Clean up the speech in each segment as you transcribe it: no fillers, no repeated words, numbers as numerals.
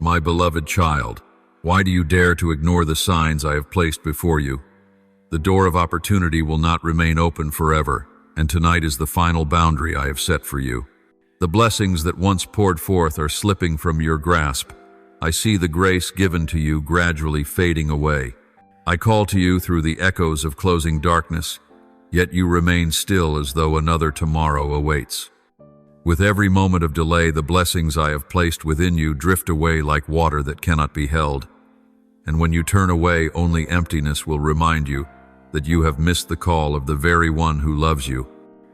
My beloved child, why do you dare to ignore the signs I have placed before you? The door of opportunity will not remain open forever, and tonight is the final boundary I have set for you. The blessings that once poured forth are slipping from your grasp. I see the grace given to you gradually fading away. I call to you through the echoes of closing darkness, yet you remain still as though another tomorrow awaits. With every moment of delay, the blessings I have placed within you drift away like water that cannot be held. And when you turn away, only emptiness will remind you that you have missed the call of the very one who loves you.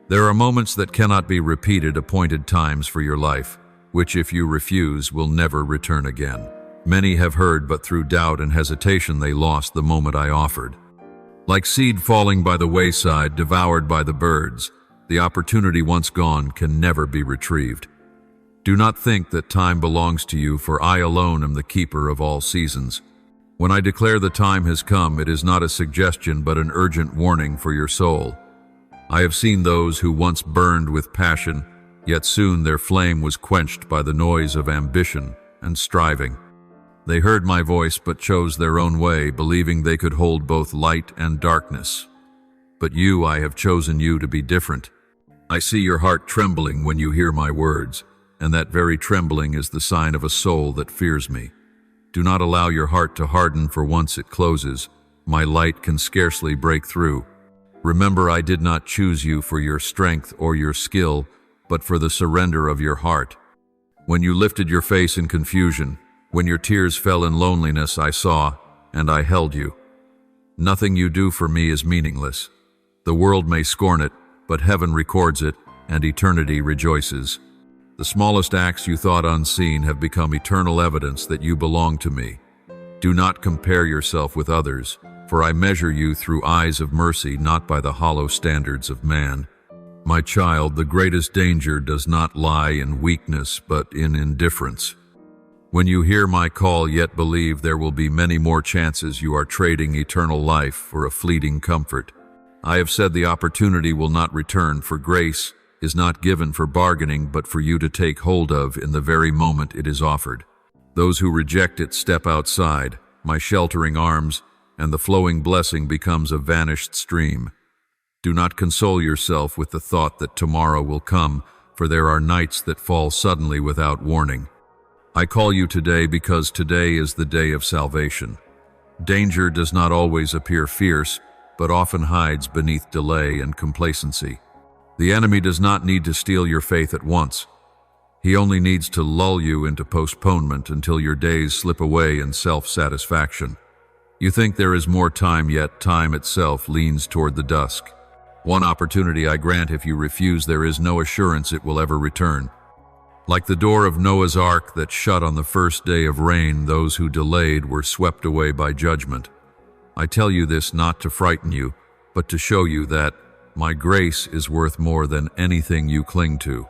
There are moments that cannot be repeated, appointed times for your life, which if you refuse will never return again. Many have heard, but through doubt and hesitation they lost the moment I offered. Like seed falling by the wayside, devoured by the birds, the opportunity once gone can never be retrieved. Do not think that time belongs to you, for I alone am the keeper of all seasons. When I declare the time has come, it is not a suggestion but an urgent warning for your soul. I have seen those who once burned with passion, yet soon their flame was quenched by the noise of ambition and striving. They heard my voice but chose their own way, believing they could hold both light and darkness. But you, I have chosen you to be different. I see your heart trembling when you hear my words, and that very trembling is the sign of a soul that fears me. Do not allow your heart to harden, for once it closes, my light can scarcely break through. Remember, I did not choose you for your strength or your skill, but for the surrender of your heart. When you lifted your face in confusion, when your tears fell in loneliness, I saw, and I held you. Nothing you do for me is meaningless. The world may scorn it, but heaven records it, and eternity rejoices. The smallest acts you thought unseen have become eternal evidence that you belong to me. Do not compare yourself with others, for I measure you through eyes of mercy, not by the hollow standards of man. My child, the greatest danger does not lie in weakness, but in indifference. When you hear my call yet believe there will be many more chances, you are trading eternal life for a fleeting comfort. I have said the opportunity will not return, for grace is not given for bargaining, but for you to take hold of in the very moment it is offered. Those who reject it step outside my sheltering arms, and the flowing blessing becomes a vanished stream. Do not console yourself with the thought that tomorrow will come, for there are nights that fall suddenly without warning. I call you today because today is the day of salvation. Danger does not always appear fierce, but often hides beneath delay and complacency. The enemy does not need to steal your faith at once. He only needs to lull you into postponement until your days slip away in self-satisfaction. You think there is more time, yet time itself leans toward the dusk. One opportunity I grant; if you refuse, there is no assurance it will ever return. Like the door of Noah's Ark that shut on the first day of rain, those who delayed were swept away by judgment. I tell you this not to frighten you, but to show you that my grace is worth more than anything you cling to.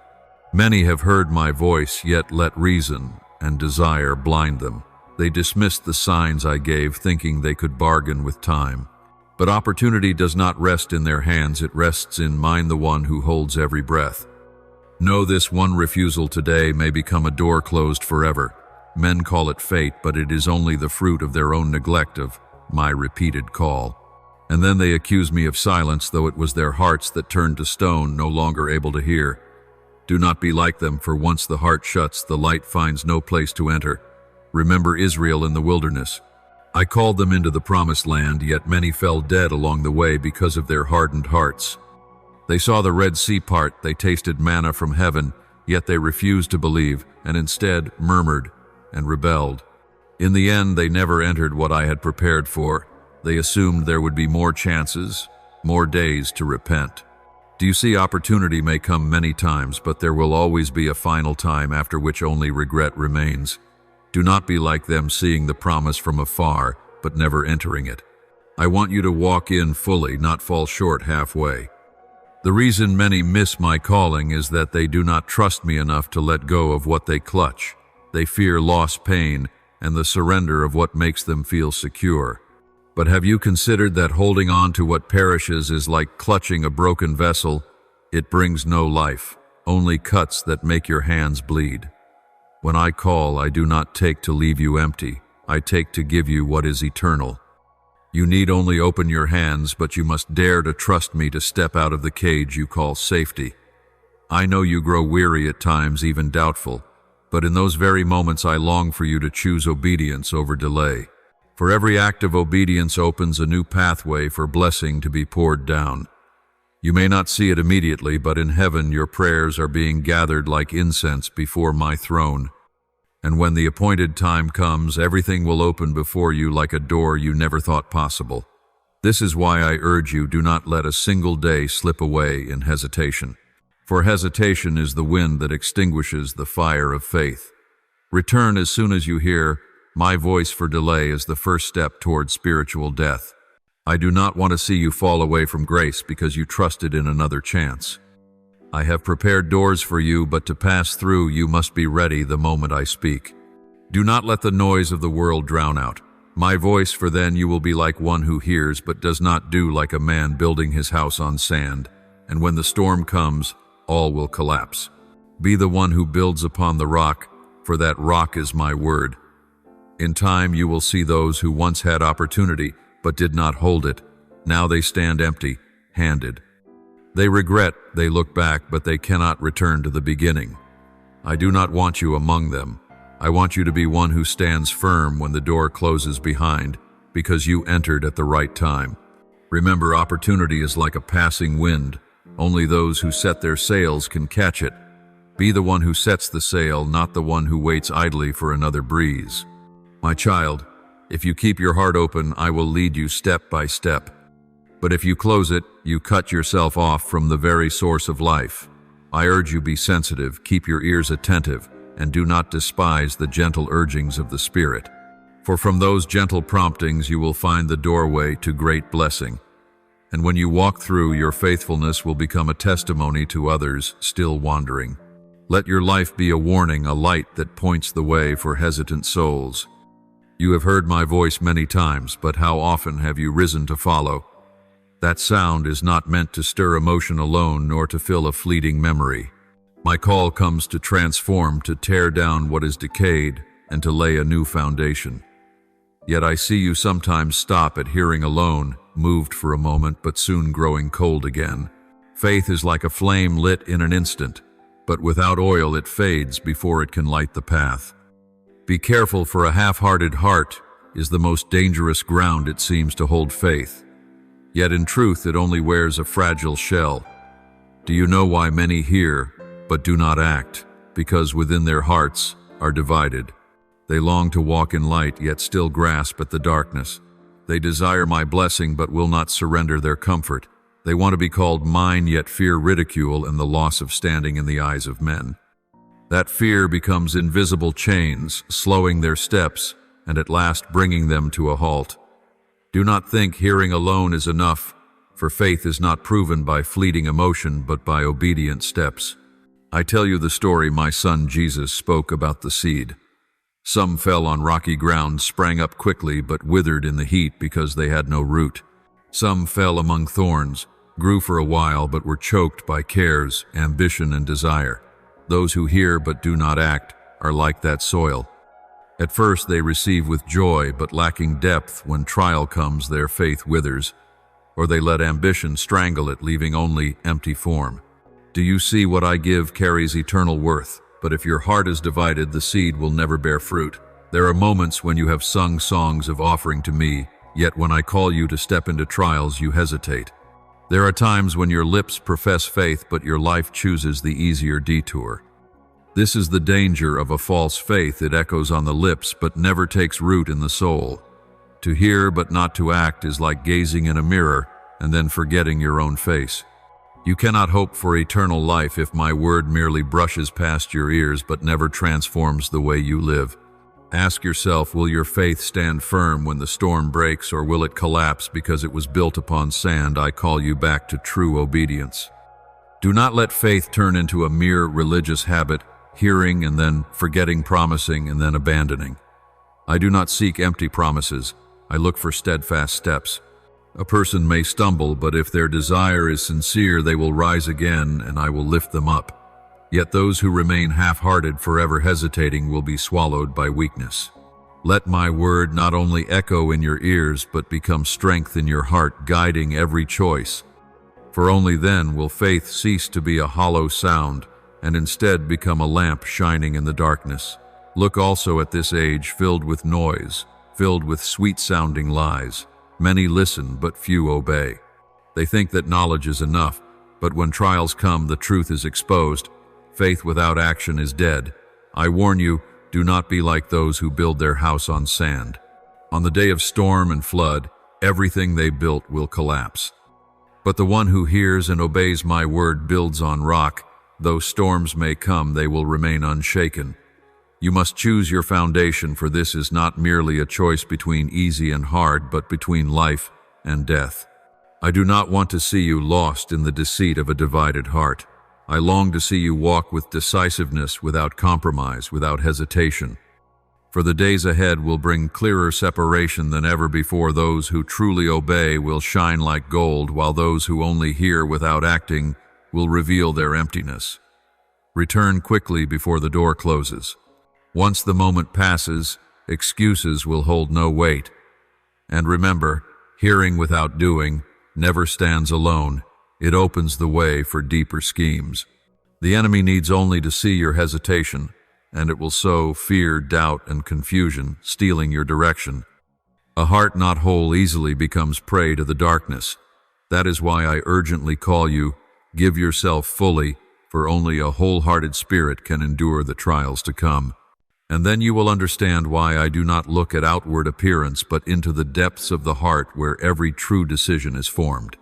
Many have heard my voice, yet let reason and desire blind them. They dismissed the signs I gave, thinking they could bargain with time. But opportunity does not rest in their hands, it rests in mine, the one who holds every breath. Know this: one refusal today may become a door closed forever. Men call it fate, but it is only the fruit of their own neglect of my repeated call. And then they accuse me of silence, though it was their hearts that turned to stone, no longer able to hear. Do not be like them, for once the heart shuts, the light finds no place to enter. Remember Israel in the wilderness. I called them into the promised land, yet many fell dead along the way because of their hardened hearts. They saw the Red Sea part, they tasted manna from heaven, yet they refused to believe, and instead murmured and rebelled. In the end, they never entered what I had prepared for. They assumed there would be more chances, more days to repent. Do you see, opportunity may come many times, but there will always be a final time after which only regret remains. Do not be like them, seeing the promise from afar, but never entering it. I want you to walk in fully, not fall short halfway. The reason many miss my calling is that they do not trust me enough to let go of what they clutch. They fear loss, pain, and the surrender of what makes them feel secure. But have you considered that holding on to what perishes is like clutching a broken vessel? It brings no life, only cuts that make your hands bleed. When I call, I do not take to leave you empty. I take to give you what is eternal. You need only open your hands, but you must dare to trust me to step out of the cage you call safety. I know you grow weary at times, even doubtful, but in those very moments I long for you to choose obedience over delay. For every act of obedience opens a new pathway for blessing to be poured down. You may not see it immediately, but in heaven your prayers are being gathered like incense before my throne. And when the appointed time comes, everything will open before you like a door you never thought possible. This is why I urge you, do not let a single day slip away in hesitation. For hesitation is the wind that extinguishes the fire of faith. Return as soon as you hear, my voice, for delay is the first step toward spiritual death. I do not want to see you fall away from grace because you trusted in another chance. I have prepared doors for you, but to pass through you must be ready the moment I speak. Do not let the noise of the world drown out my voice, for then you will be like one who hears but does not do, like a man building his house on sand, and when the storm comes, all will collapse. Be the one who builds upon the rock, for that rock is my word. In time you will see those who once had opportunity but did not hold it. Now they stand empty-handed. They regret, they look back, but they cannot return to the beginning. I do not want you among them. I want you to be one who stands firm when the door closes behind, because you entered at the right time. Remember, opportunity is like a passing wind. Only those who set their sails can catch it. Be the one who sets the sail, not the one who waits idly for another breeze. My child, if you keep your heart open, I will lead you step by step. But if you close it, you cut yourself off from the very source of life. I urge you, be sensitive, keep your ears attentive, and do not despise the gentle urgings of the Spirit. For from those gentle promptings you will find the doorway to great blessing. And when you walk through, your faithfulness will become a testimony to others still wandering. Let your life be a warning, a light that points the way for hesitant souls. You have heard my voice many times, but how often have you risen to follow? That sound is not meant to stir emotion alone, nor to fill a fleeting memory. My call comes to transform, to tear down what is decayed, and to lay a new foundation. Yet I see you sometimes stop at hearing alone, moved for a moment, but soon growing cold again. Faith is like a flame lit in an instant, but without oil it fades before it can light the path. Be careful, for a half-hearted heart is the most dangerous ground it seems to hold faith. Yet in truth it only wears a fragile shell. Do you know why many hear, but do not act? Because within their hearts are divided. They long to walk in light, yet still grasp at the darkness. They desire my blessing, but will not surrender their comfort. They want to be called mine, yet fear ridicule and the loss of standing in the eyes of men. That fear becomes invisible chains, slowing their steps, and at last bringing them to a halt. Do not think hearing alone is enough, for faith is not proven by fleeting emotion, but by obedient steps. I tell you the story my son Jesus spoke about the seed. Some fell on rocky ground, sprang up quickly, but withered in the heat because they had no root. Some fell among thorns, grew for a while, but were choked by cares, ambition, and desire. Those who hear but do not act are like that soil. At first they receive with joy, but lacking depth, when trial comes their faith withers, or they let ambition strangle it, leaving only empty form. Do you see what I give carries eternal worth? But if your heart is divided, the seed will never bear fruit. There are moments when you have sung songs of offering to me, yet when I call you to step into trials, you hesitate. There are times when your lips profess faith, but your life chooses the easier detour. This is the danger of a false faith. It echoes on the lips, but never takes root in the soul. To hear but not to act is like gazing in a mirror and then forgetting your own face. You cannot hope for eternal life if my word merely brushes past your ears but never transforms the way you live. Ask yourself, will your faith stand firm when the storm breaks, or will it collapse because it was built upon sand? I call you back to true obedience. Do not let faith turn into a mere religious habit, hearing and then forgetting, promising and then abandoning. I do not seek empty promises. I look for steadfast steps. A person may stumble, but if their desire is sincere, they will rise again, and I will lift them up. Yet those who remain half-hearted, forever hesitating, will be swallowed by weakness. Let my word not only echo in your ears, but become strength in your heart, guiding every choice. For only then will faith cease to be a hollow sound, and instead become a lamp shining in the darkness. Look also at this age filled with noise, filled with sweet-sounding lies. Many listen, but few obey. They think that knowledge is enough, but when trials come, the truth is exposed. Faith without action is dead. I warn you, do not be like those who build their house on sand. On the day of storm and flood, everything they built will collapse. But the one who hears and obeys my word builds on rock. Though storms may come, they will remain unshaken. You must choose your foundation, for this is not merely a choice between easy and hard, but between life and death. I do not want to see you lost in the deceit of a divided heart. I long to see you walk with decisiveness, without compromise, without hesitation. For the days ahead will bring clearer separation than ever before. Those who truly obey will shine like gold, while those who only hear without acting will reveal their emptiness. Return quickly before the door closes. Once the moment passes, excuses will hold no weight. And remember, hearing without doing never stands alone. It opens the way for deeper schemes. The enemy needs only to see your hesitation, and it will sow fear, doubt, and confusion, stealing your direction. A heart not whole easily becomes prey to the darkness. That is why I urgently call you, give yourself fully, for only a wholehearted spirit can endure the trials to come. And then you will understand why I do not look at outward appearance, but into the depths of the heart, where every true decision is formed.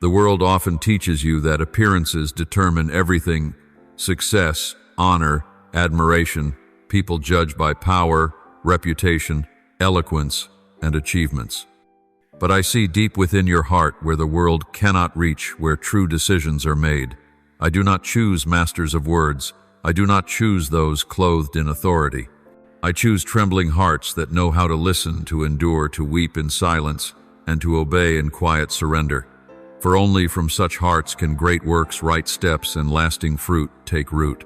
The world often teaches you that appearances determine everything: success, honor, admiration. People judge by power, reputation, eloquence, and achievements. But I see deep within your heart, where the world cannot reach, where true decisions are made. I do not choose masters of words. I do not choose those clothed in authority. I choose trembling hearts that know how to listen, to endure, to weep in silence, and to obey in quiet surrender. For only from such hearts can great works, right steps, and lasting fruit take root.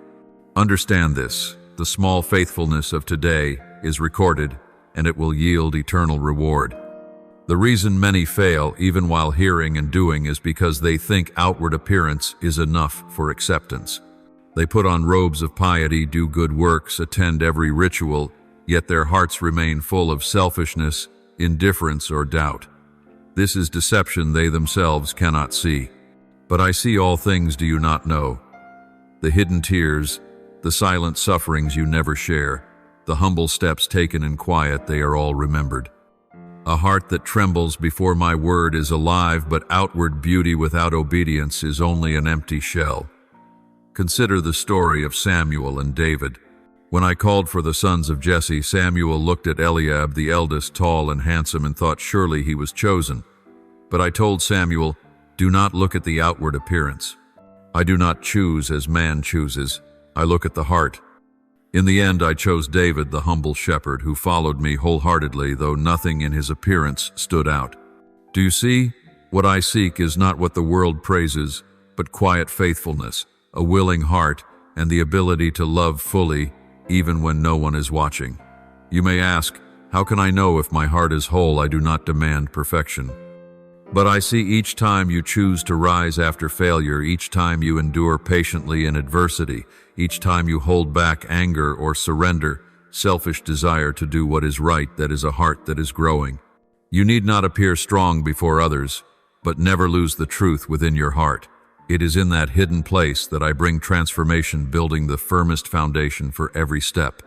Understand this: the small faithfulness of today is recorded, and it will yield eternal reward. The reason many fail, even while hearing and doing, is because they think outward appearance is enough for acceptance. They put on robes of piety, do good works, attend every ritual, yet their hearts remain full of selfishness, indifference, or doubt. This is deception they themselves cannot see. But I see all things, do you not know? The hidden tears, the silent sufferings you never share, the humble steps taken in quiet, they are all remembered. A heart that trembles before my word is alive, but outward beauty without obedience is only an empty shell. Consider the story of Samuel and David. When I called for the sons of Jesse, Samuel looked at Eliab, the eldest, tall and handsome, and thought surely he was chosen. But I told Samuel, do not look at the outward appearance. I do not choose as man chooses. I look at the heart. In the end, I chose David, the humble shepherd, who followed me wholeheartedly, though nothing in his appearance stood out. Do you see? What I seek is not what the world praises, but quiet faithfulness, a willing heart, and the ability to love fully, even when no one is watching. You may ask, how can I know if my heart is whole? I do not demand perfection. But I see each time you choose to rise after failure, each time you endure patiently in adversity, each time you hold back anger or surrender, selfish desire to do what is right, that is a heart that is growing. You need not appear strong before others, but never lose the truth within your heart. It is in that hidden place that I bring transformation, building the firmest foundation for every step.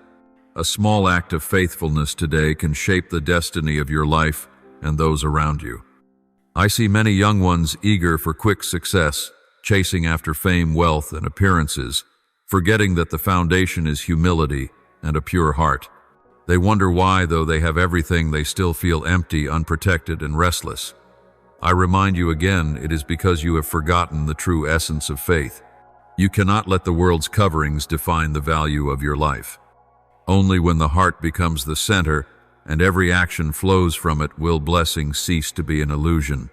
A small act of faithfulness today can shape the destiny of your life and those around you. I see many young ones eager for quick success, chasing after fame, wealth, and appearances, forgetting that the foundation is humility and a pure heart. They wonder why, though they have everything, they still feel empty, unprotected, and restless. I remind you again, it is because you have forgotten the true essence of faith. You cannot let the world's coverings define the value of your life. Only when the heart becomes the center and every action flows from it will blessing cease to be an illusion.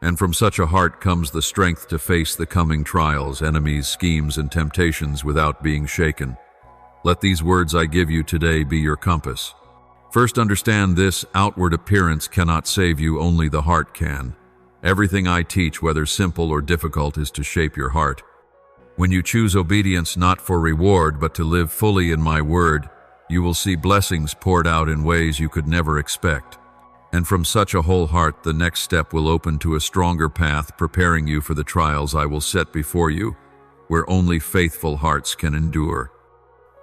And from such a heart comes the strength to face the coming trials, enemies, schemes, and temptations without being shaken. Let these words I give you today be your compass. First, understand this: outward appearance cannot save you, only the heart can. Everything I teach, whether simple or difficult, is to shape your heart. When you choose obedience not for reward, but to live fully in my word, you will see blessings poured out in ways you could never expect. And from such a whole heart, the next step will open to a stronger path, preparing you for the trials I will set before you, where only faithful hearts can endure.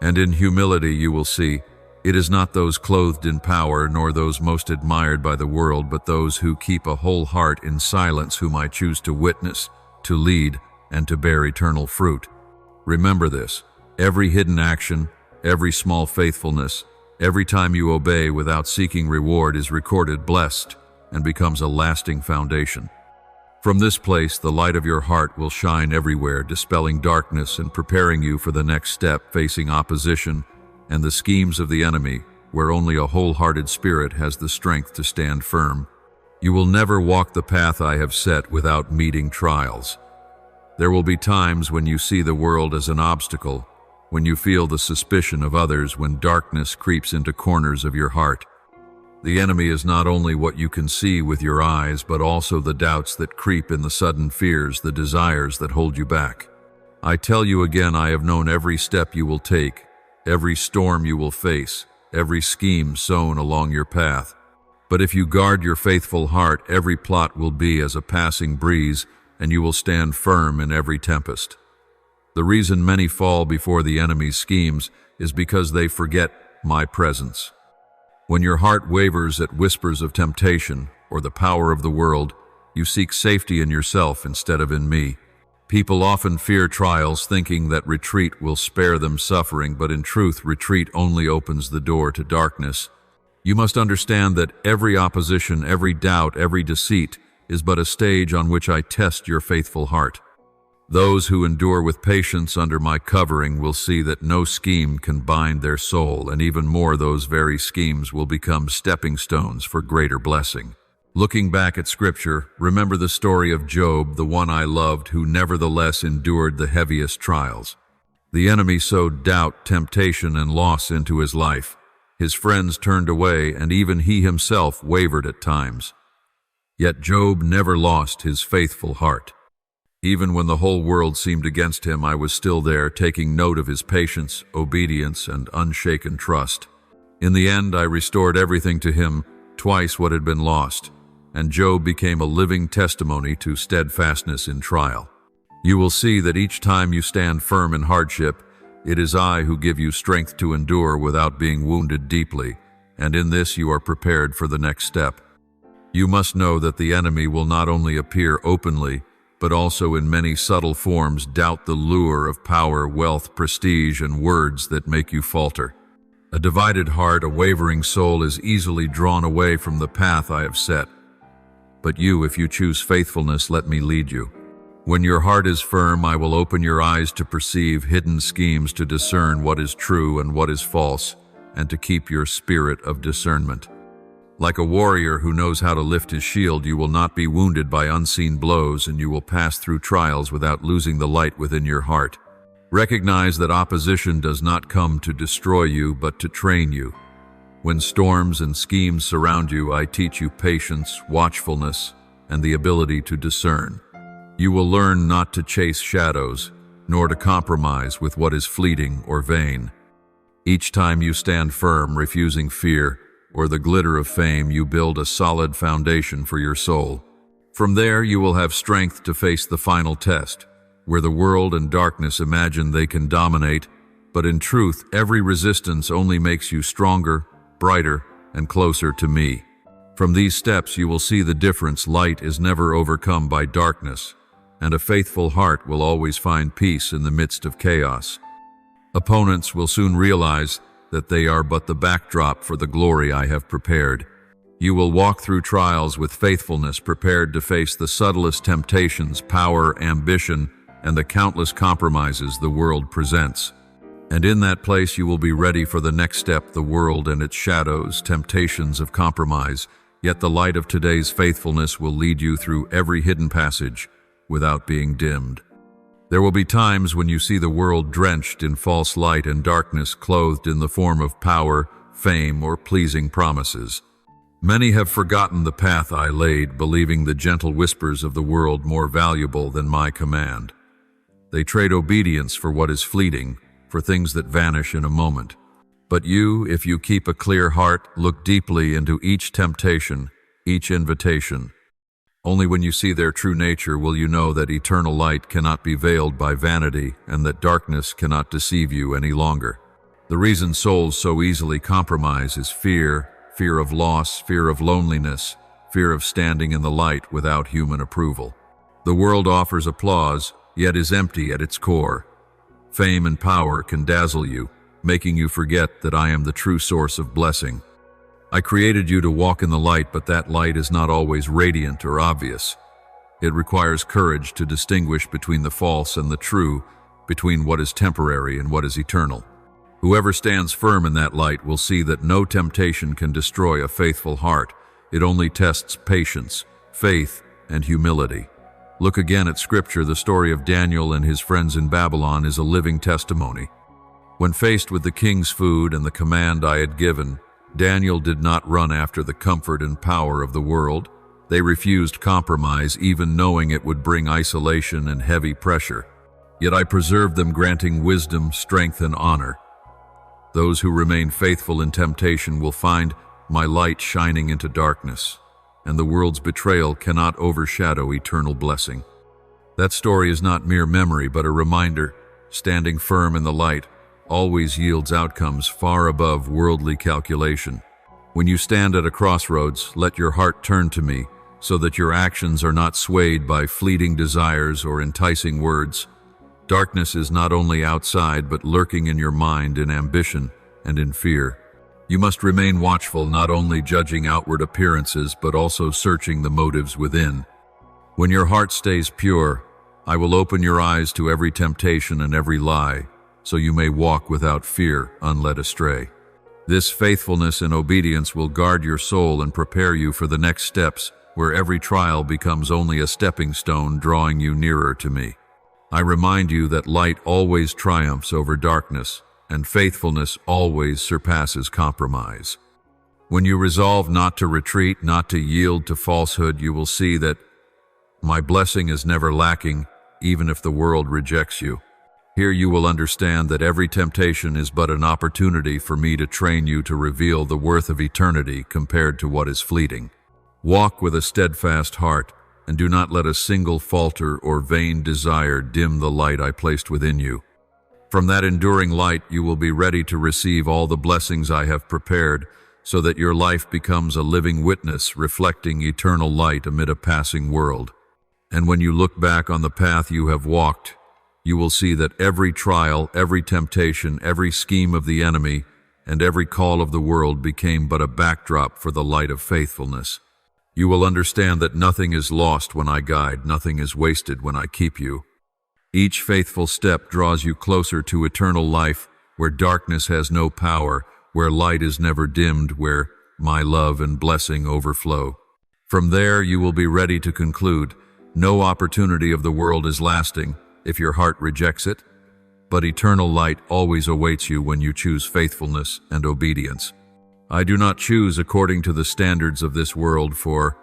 And in humility you will see, it is not those clothed in power, nor those most admired by the world, but those who keep a whole heart in silence, whom I choose to witness, to lead, and to bear eternal fruit. Remember this: every hidden action, every small faithfulness, every time you obey without seeking reward is recorded blessed and becomes a lasting foundation. From this place, the light of your heart will shine everywhere, dispelling darkness and preparing you for the next step, facing opposition and the schemes of the enemy, where only a wholehearted spirit has the strength to stand firm. You will never walk the path I have set without meeting trials. There will be times when you see the world as an obstacle, when you feel the suspicion of others, when darkness creeps into corners of your heart. The enemy is not only what you can see with your eyes, but also the doubts that creep in, the sudden fears, the desires that hold you back. I tell you again, I have known every step you will take, every storm you will face, every scheme sown along your path. But if you guard your faithful heart, every plot will be as a passing breeze, and you will stand firm in every tempest. The reason many fall before the enemy's schemes is because they forget my presence. When your heart wavers at whispers of temptation or the power of the world, you seek safety in yourself instead of in me. People often fear trials, thinking that retreat will spare them suffering, but in truth, retreat only opens the door to darkness. You must understand that every opposition, every doubt, every deceit is but a stage on which I test your faithful heart. Those who endure with patience under my covering will see that no scheme can bind their soul, and even more, those very schemes will become stepping stones for greater blessing. Looking back at Scripture, remember the story of Job, the one I loved, who nevertheless endured the heaviest trials. The enemy sowed doubt, temptation, and loss into his life. His friends turned away, and even he himself wavered at times. Yet Job never lost his faithful heart. Even when the whole world seemed against him, I was still there, taking note of his patience, obedience, and unshaken trust. In the end, I restored everything to him, twice what had been lost, and Job became a living testimony to steadfastness in trial. You will see that each time you stand firm in hardship, it is I who give you strength to endure without being wounded deeply, and in this you are prepared for the next step. You must know that the enemy will not only appear openly, but also in many subtle forms, doubt the lure of power, wealth, prestige, and words that make you falter. A divided heart, a wavering soul is easily drawn away from the path I have set. But you, if you choose faithfulness, let me lead you. When your heart is firm, I will open your eyes to perceive hidden schemes, to discern what is true and what is false, and to keep your spirit of discernment. Like a warrior who knows how to lift his shield, you will not be wounded by unseen blows, and you will pass through trials without losing the light within your heart. Recognize that opposition does not come to destroy you, but to train you. When storms and schemes surround you, I teach you patience, watchfulness, and the ability to discern. You will learn not to chase shadows, nor to compromise with what is fleeting or vain. Each time you stand firm, refusing fear or the glitter of fame, you build a solid foundation for your soul. From there, you will have strength to face the final test, where the world and darkness imagine they can dominate, but in truth, every resistance only makes you stronger, brighter, and closer to me. From these steps, you will see the difference. Light is never overcome by darkness, and a faithful heart will always find peace in the midst of chaos. Opponents will soon realize that they are but the backdrop for the glory I have prepared. You will walk through trials with faithfulness, prepared to face the subtlest temptations, power, ambition, and the countless compromises the world presents. And in that place you will be ready for the next step, the world and its shadows, temptations of compromise, Yet the light of today's faithfulness will lead you through every hidden passage without being dimmed. There will be times when you see the world drenched in false light and darkness clothed in the form of power, fame, or pleasing promises. Many have forgotten the path I laid, believing the gentle whispers of the world more valuable than my command. They trade obedience for what is fleeting, for things that vanish in a moment. But you, if you keep a clear heart, look deeply into each temptation, each invitation. Only when you see their true nature will you know that eternal light cannot be veiled by vanity and that darkness cannot deceive you any longer. The reason souls so easily compromise is fear of loss, fear of loneliness, fear of standing in the light without human approval. The world offers applause, yet is empty at its core. Fame and power can dazzle you, making you forget that I am the true source of blessing. I created you to walk in the light, but that light is not always radiant or obvious. It requires courage to distinguish between the false and the true, between what is temporary and what is eternal. Whoever stands firm in that light will see that no temptation can destroy a faithful heart. It only tests patience, faith, and humility. Look again at Scripture. The story of Daniel and his friends in Babylon is a living testimony. When faced with the king's food and the command I had given, Daniel did not run after the comfort and power of the world. They refused compromise, even knowing it would bring isolation and heavy pressure. Yet I preserved them, granting wisdom, strength, and honor. Those who remain faithful in temptation will find my light shining into darkness, and the world's betrayal cannot overshadow eternal blessing. That story is not mere memory, but a reminder. Standing firm in the light always yields outcomes far above worldly calculation. When you stand at a crossroads, let your heart turn to me, so that your actions are not swayed by fleeting desires or enticing words. Darkness is not only outside, but lurking in your mind, in ambition and in fear. You must remain watchful, not only judging outward appearances, but also searching the motives within. When your heart stays pure, I will open your eyes to every temptation and every lie, so you may walk without fear, unled astray. This faithfulness and obedience will guard your soul and prepare you for the next steps, where every trial becomes only a stepping stone drawing you nearer to me. I remind you that light always triumphs over darkness, and faithfulness always surpasses compromise. When you resolve not to retreat, not to yield to falsehood, you will see that my blessing is never lacking, even if the world rejects you. Here you will understand that every temptation is but an opportunity for me to train you to reveal the worth of eternity compared to what is fleeting. Walk with a steadfast heart, and do not let a single falter or vain desire dim the light I placed within you. From that enduring light you will be ready to receive all the blessings I have prepared, so that your life becomes a living witness reflecting eternal light amid a passing world. And when you look back on the path you have walked, you will see that every trial, every temptation, every scheme of the enemy, and every call of the world became but a backdrop for the light of faithfulness. You will understand that nothing is lost when I guide, nothing is wasted when I keep you. Each faithful step draws you closer to eternal life, where darkness has no power, where light is never dimmed, where my love and blessing overflow. From there you will be ready to conclude, no opportunity of the world is lasting if your heart rejects it, but eternal light always awaits you when you choose faithfulness and obedience. I do not choose according to the standards of this world, for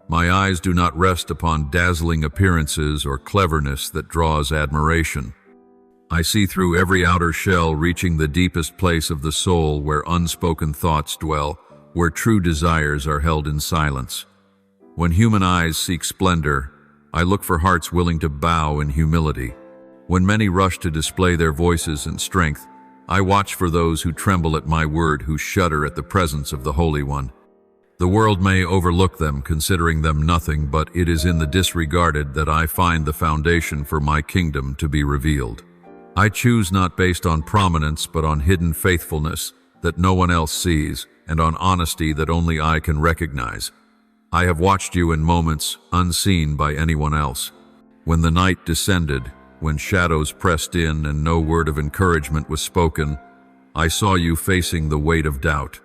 my eyes do not rest upon dazzling appearances or cleverness that draws admiration. I see through every outer shell, reaching the deepest place of the soul where unspoken thoughts dwell, where true desires are held in silence. When human eyes seek splendor, I look for hearts willing to bow in humility. When many rush to display their voices and strength, I watch for those who tremble at my word, who shudder at the presence of the Holy One. The world may overlook them, considering them nothing, but it is in the disregarded that I find the foundation for my kingdom to be revealed. I choose not based on prominence, but on hidden faithfulness that no one else sees, and on honesty that only I can recognize. I have watched you in moments unseen by anyone else. When the night descended, when shadows pressed in and no word of encouragement was spoken, I saw you facing the weight of doubt.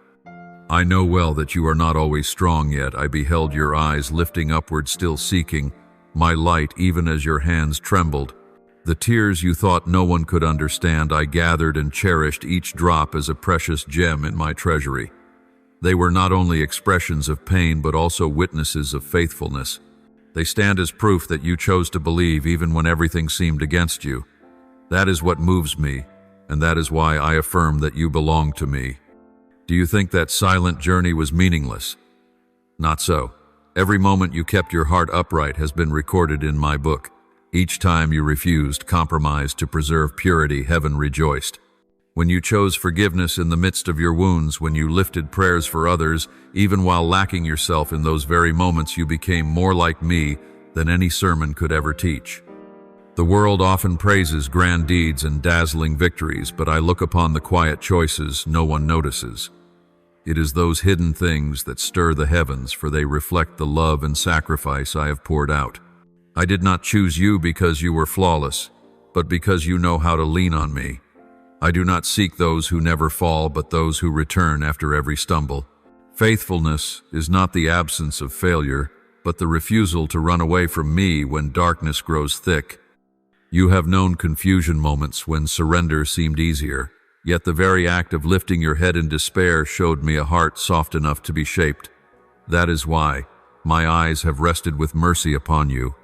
I know well that you are not always strong yet. I beheld your eyes lifting upward, still seeking my light, even as your hands trembled. The tears you thought no one could understand, I gathered and cherished each drop as a precious gem in my treasury. They were not only expressions of pain, but also witnesses of faithfulness. They stand as proof that you chose to believe even when everything seemed against you. That is what moves me, and that is why I affirm that you belong to me. Do you think that silent journey was meaningless? Not so. Every moment you kept your heart upright has been recorded in my book. Each time you refused, compromised to preserve purity, heaven rejoiced. When you chose forgiveness in the midst of your wounds, when you lifted prayers for others, even while lacking yourself in those very moments, you became more like me than any sermon could ever teach. The world often praises grand deeds and dazzling victories, but I look upon the quiet choices no one notices. It is those hidden things that stir the heavens, for they reflect the love and sacrifice I have poured out. I did not choose you because you were flawless, but because you know how to lean on me. I do not seek those who never fall, but those who return after every stumble. Faithfulness is not the absence of failure, but the refusal to run away from me when darkness grows thick. You have known confusion moments when surrender seemed easier, yet the very act of lifting your head in despair showed me a heart soft enough to be shaped. That is why my eyes have rested with mercy upon you.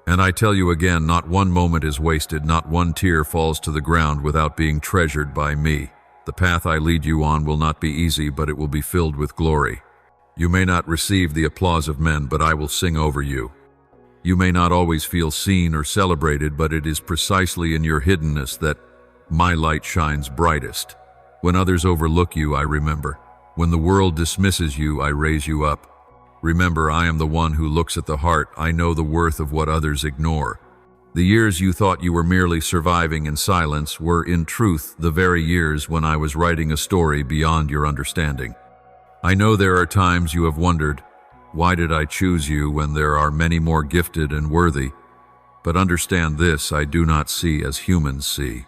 And I tell you again, not one moment is wasted, not one tear falls to the ground without being treasured by me. The path I lead you on will not be easy, but it will be filled with glory. You may not receive the applause of men, but I will sing over you. You may not always feel seen or celebrated, but it is precisely in your hiddenness that my light shines brightest. When others overlook you, I remember. When the world dismisses you, I raise you up. Remember, I am the one who looks at the heart. I know the worth of what others ignore. The years you thought you were merely surviving in silence were, in truth, the very years when I was writing a story beyond your understanding. I know there are times you have wondered, why did I choose you when there are many more gifted and worthy? But understand this, I do not see as humans see.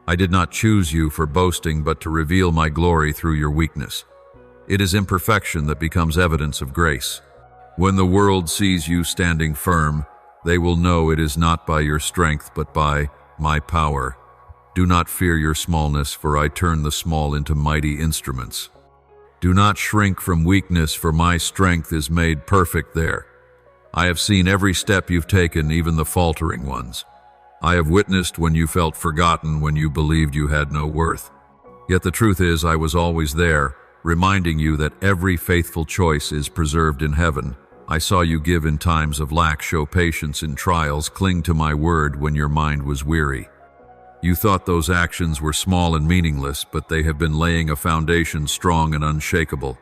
I did not choose you for boasting, but to reveal my glory through your weakness. It is imperfection that becomes evidence of grace. When the world sees you standing firm, they will know it is not by your strength, but by my power. Do not fear your smallness, for I turn the small into mighty instruments. Do not shrink from weakness, for my strength is made perfect there. I have seen every step you've taken, even the faltering ones. I have witnessed when you felt forgotten, when you believed you had no worth. Yet the truth is, I was always there, reminding you that every faithful choice is preserved in heaven. I saw you give in times of lack, show patience in trials, cling to my word when your mind was weary. You thought those actions were small and meaningless, but they have been laying a foundation strong and unshakable.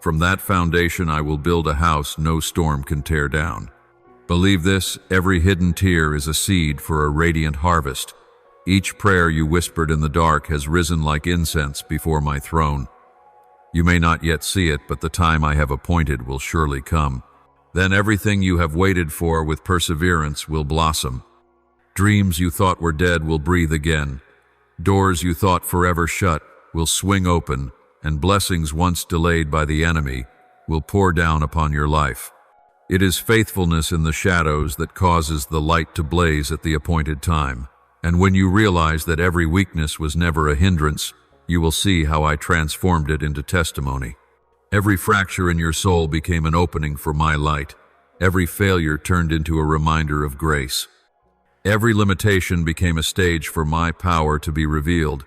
From that foundation I will build a house no storm can tear down. Believe this, every hidden tear is a seed for a radiant harvest. Each prayer you whispered in the dark has risen like incense before my throne. You may not yet see it, but the time I have appointed will surely come. Then everything you have waited for with perseverance will blossom. Dreams you thought were dead will breathe again. Doors you thought forever shut will swing open, and blessings once delayed by the enemy will pour down upon your life. It is faithfulness in the shadows that causes the light to blaze at the appointed time. And when you realize that every weakness was never a hindrance, you will see how I transformed it into testimony. Every fracture in your soul became an opening for my light. Every failure turned into a reminder of grace. Every limitation became a stage for my power to be revealed.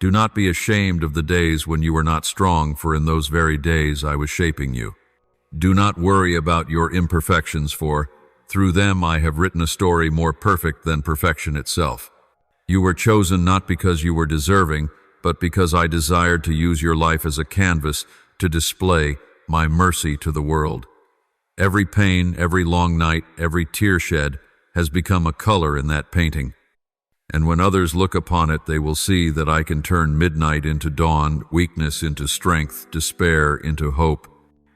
Do not be ashamed of the days when you were not strong, for in those very days I was shaping you. Do not worry about your imperfections, for through them I have written a story more perfect than perfection itself. You were chosen not because you were deserving, but because I desired to use your life as a canvas to display my mercy to the world. Every pain, every long night, every tear shed has become a color in that painting. And when others look upon it, they will see that I can turn midnight into dawn, weakness into strength, despair into hope.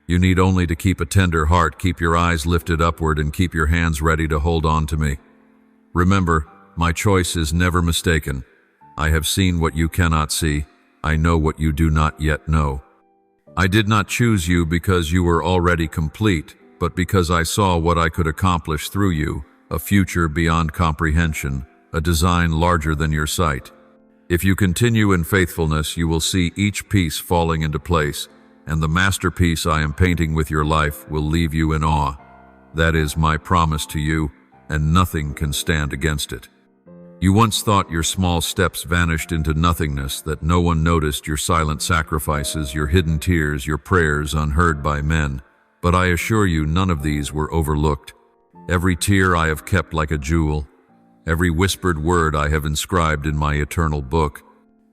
You need only to keep a tender heart, keep your eyes lifted upward, and keep your hands ready to hold on to me. Remember, my choice is never mistaken. I have seen what you cannot see. I know what you do not yet know. I did not choose you because you were already complete, but because I saw what I could accomplish through you, a future beyond comprehension, a design larger than your sight. If you continue in faithfulness, you will see each piece falling into place, and the masterpiece I am painting with your life will leave you in awe. That is my promise to you, and nothing can stand against it. You once thought your small steps vanished into nothingness, that no one noticed your silent sacrifices, your hidden tears, your prayers unheard by men. But I assure you, none of these were overlooked. Every tear I have kept like a jewel. Every whispered word I have inscribed in my eternal book.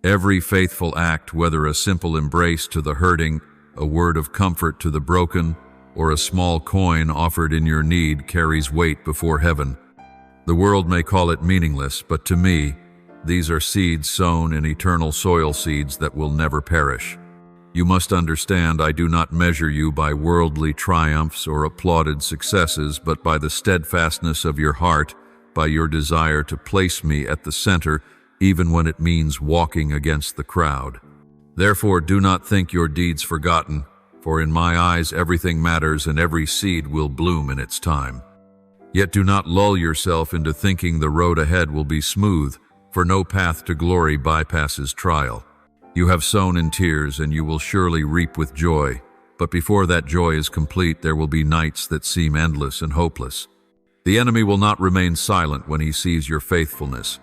Every faithful act, whether a simple embrace to the hurting, a word of comfort to the broken, or a small coin offered in your need, carries weight before heaven. The world may call it meaningless, but to me, these are seeds sown in eternal soil, seeds that will never perish. You must understand, I do not measure you by worldly triumphs or applauded successes, but by the steadfastness of your heart, by your desire to place me at the center, even when it means walking against the crowd. Therefore, do not think your deeds forgotten, for in my eyes everything matters and every seed will bloom in its time. Yet do not lull yourself into thinking the road ahead will be smooth, for no path to glory bypasses trial. You have sown in tears, and you will surely reap with joy. But before that joy is complete, there will be nights that seem endless and hopeless. The enemy will not remain silent when he sees your faithfulness.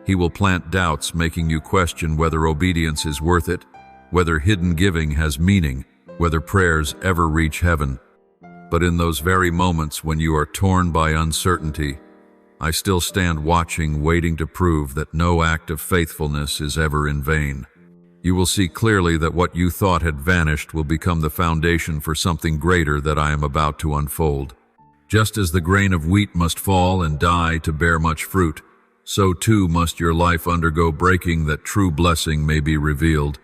He will plant doubts, making you question whether obedience is worth it, whether hidden giving has meaning, whether prayers ever reach heaven. But in those very moments when you are torn by uncertainty, I still stand watching, waiting to prove that no act of faithfulness is ever in vain. You will see clearly that what you thought had vanished will become the foundation for something greater that I am about to unfold. Just as the grain of wheat must fall and die to bear much fruit, so too must your life undergo breaking that true blessing may be revealed.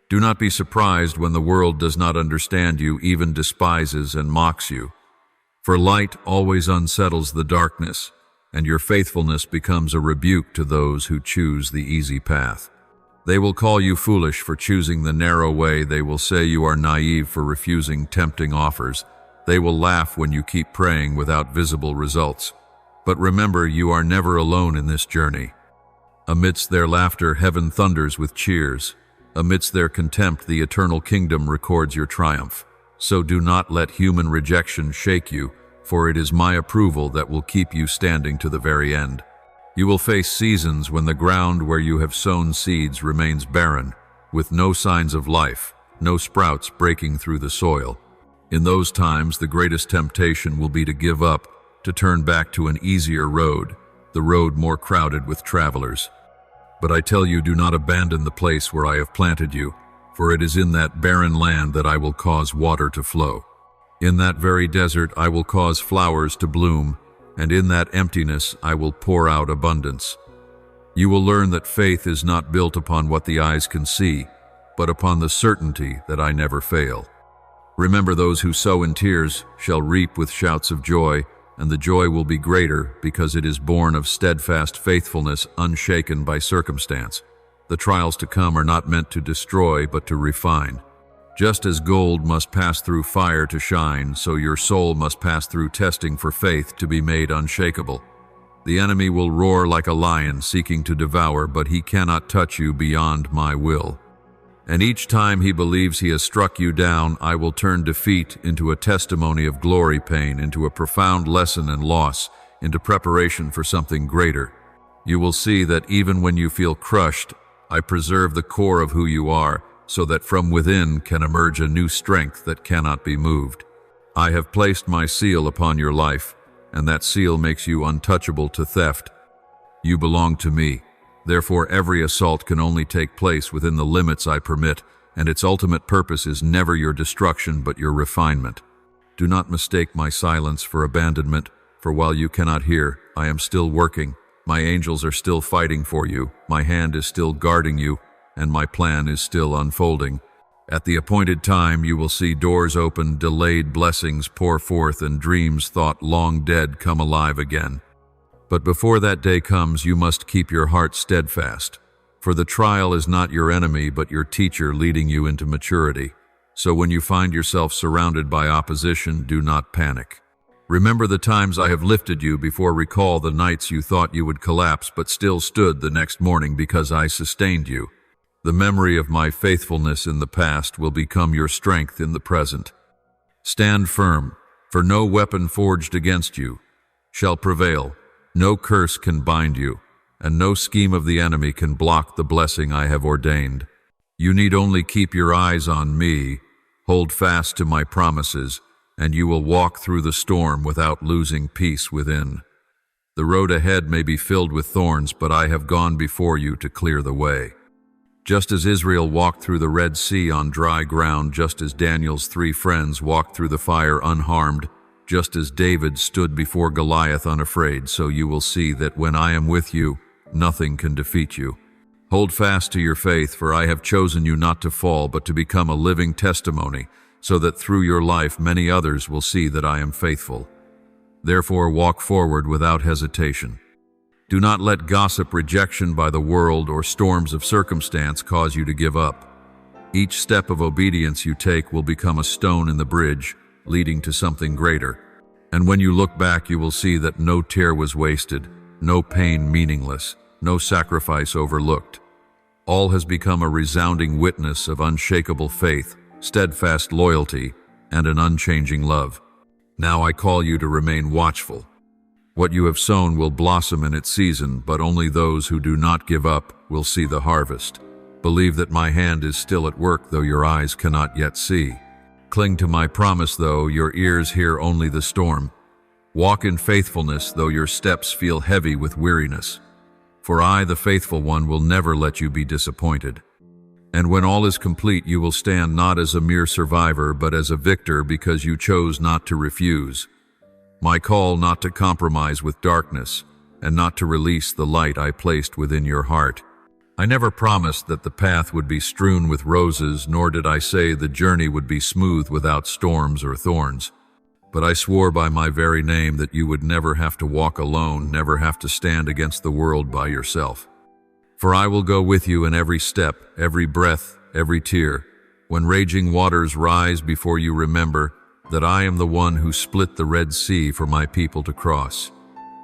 Do not be surprised when the world does not understand you, even despises and mocks you. For light always unsettles the darkness, and your faithfulness becomes a rebuke to those who choose the easy path. They will call you foolish for choosing the narrow way. They will say you are naive for refusing tempting offers. They will laugh when you keep praying without visible results. But remember, you are never alone in this journey. Amidst their laughter, heaven thunders with cheers. Amidst their contempt, the eternal kingdom records your triumph. So do not let human rejection shake you, for it is my approval that will keep you standing to the very end. You will face seasons when the ground where you have sown seeds remains barren, with no signs of life, no sprouts breaking through the soil. In those times, the greatest temptation will be to give up, to turn back to an easier road, the road more crowded with travelers. But I tell you, do not abandon the place where I have planted you, for it is in that barren land that I will cause water to flow. In that very desert I will cause flowers to bloom, and in that emptiness I will pour out abundance. You will learn that faith is not built upon what the eyes can see, but upon the certainty that I never fail. Remember, those who sow in tears shall reap with shouts of joy, and the joy will be greater because it is born of steadfast faithfulness, unshaken by circumstance. The trials to come are not meant to destroy, but to refine. Just as gold must pass through fire to shine, so your soul must pass through testing for faith to be made unshakable. The enemy will roar like a lion seeking to devour, but he cannot touch you beyond my will. And each time he believes he has struck you down, I will turn defeat into a testimony of glory, pain into a profound lesson, and loss into preparation for something greater. You will see that even when you feel crushed, I preserve the core of who you are, so that from within can emerge a new strength that cannot be moved. I have placed my seal upon your life, and that seal makes you untouchable to theft. You belong to me. Therefore, every assault can only take place within the limits I permit, and its ultimate purpose is never your destruction but your refinement. Do not mistake my silence for abandonment, for while you cannot hear, I am still working. My angels are still fighting for you, my hand is still guarding you, and my plan is still unfolding. At the appointed time, you will see doors open, delayed blessings pour forth, and dreams thought long dead come alive again. But before that day comes, you must keep your heart steadfast, for the trial is not your enemy but your teacher leading you into maturity. So when you find yourself surrounded by opposition, do not panic. Remember the times I have lifted you before. Recall the nights you thought you would collapse but still stood the next morning because I sustained you. The memory of my faithfulness in the past will become your strength in the present. Stand firm, for no weapon forged against you shall prevail. No curse can bind you, and no scheme of the enemy can block the blessing I have ordained. You need only keep your eyes on me, hold fast to my promises, and you will walk through the storm without losing peace within. The road ahead may be filled with thorns, but I have gone before you to clear the way. Just as Israel walked through the Red Sea on dry ground, just as Daniel's 3 friends walked through the fire unharmed, just as David stood before Goliath unafraid, so you will see that when I am with you, nothing can defeat you. Hold fast to your faith, for I have chosen you not to fall, but to become a living testimony, so that through your life many others will see that I am faithful. Therefore walk forward without hesitation. Do not let gossip, rejection by the world, or storms of circumstance cause you to give up. Each step of obedience you take will become a stone in the bridge, leading to something greater. And when you look back, you will see that no tear was wasted, no pain meaningless, no sacrifice overlooked. All has become a resounding witness of unshakable faith, steadfast loyalty, and an unchanging love. Now I call you to remain watchful. What you have sown will blossom in its season, but only those who do not give up will see the harvest. Believe that my hand is still at work, though your eyes cannot yet see. Cling to my promise, though your ears hear only the storm. Walk in faithfulness, though your steps feel heavy with weariness. For I, the faithful one, will never let you be disappointed. And when all is complete, you will stand not as a mere survivor, but as a victor, because you chose not to refuse my call, not to compromise with darkness, and not to release the light I placed within your heart. I never promised that the path would be strewn with roses, nor did I say the journey would be smooth without storms or thorns. But I swore by my very name that you would never have to walk alone, never have to stand against the world by yourself. For I will go with you in every step, every breath, every tear. When raging waters rise before you, remember that I am the one who split the Red Sea for my people to cross.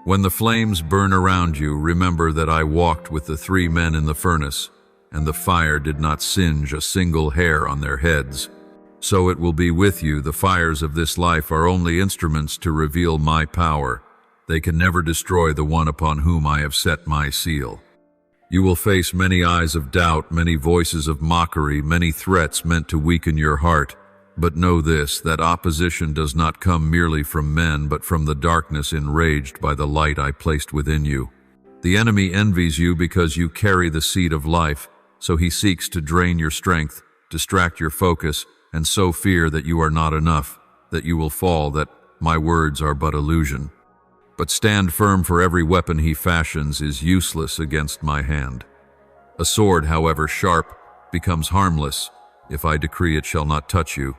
When the flames burn around you, remember that I walked with the 3 men in the furnace, and the fire did not singe a single hair on their heads. So it will be with you. The fires of this life are only instruments to reveal my power. They can never destroy the one upon whom I have set my seal. You will face many eyes of doubt, many voices of mockery, many threats meant to weaken your heart. But know this, that opposition does not come merely from men, but from the darkness enraged by the light I placed within you. The enemy envies you because you carry the seed of life, so he seeks to drain your strength, distract your focus, and sow fear that you are not enough, that you will fall, that my words are but illusion. But stand firm, for every weapon he fashions is useless against my hand. A sword, however sharp, becomes harmless if I decree it shall not touch you.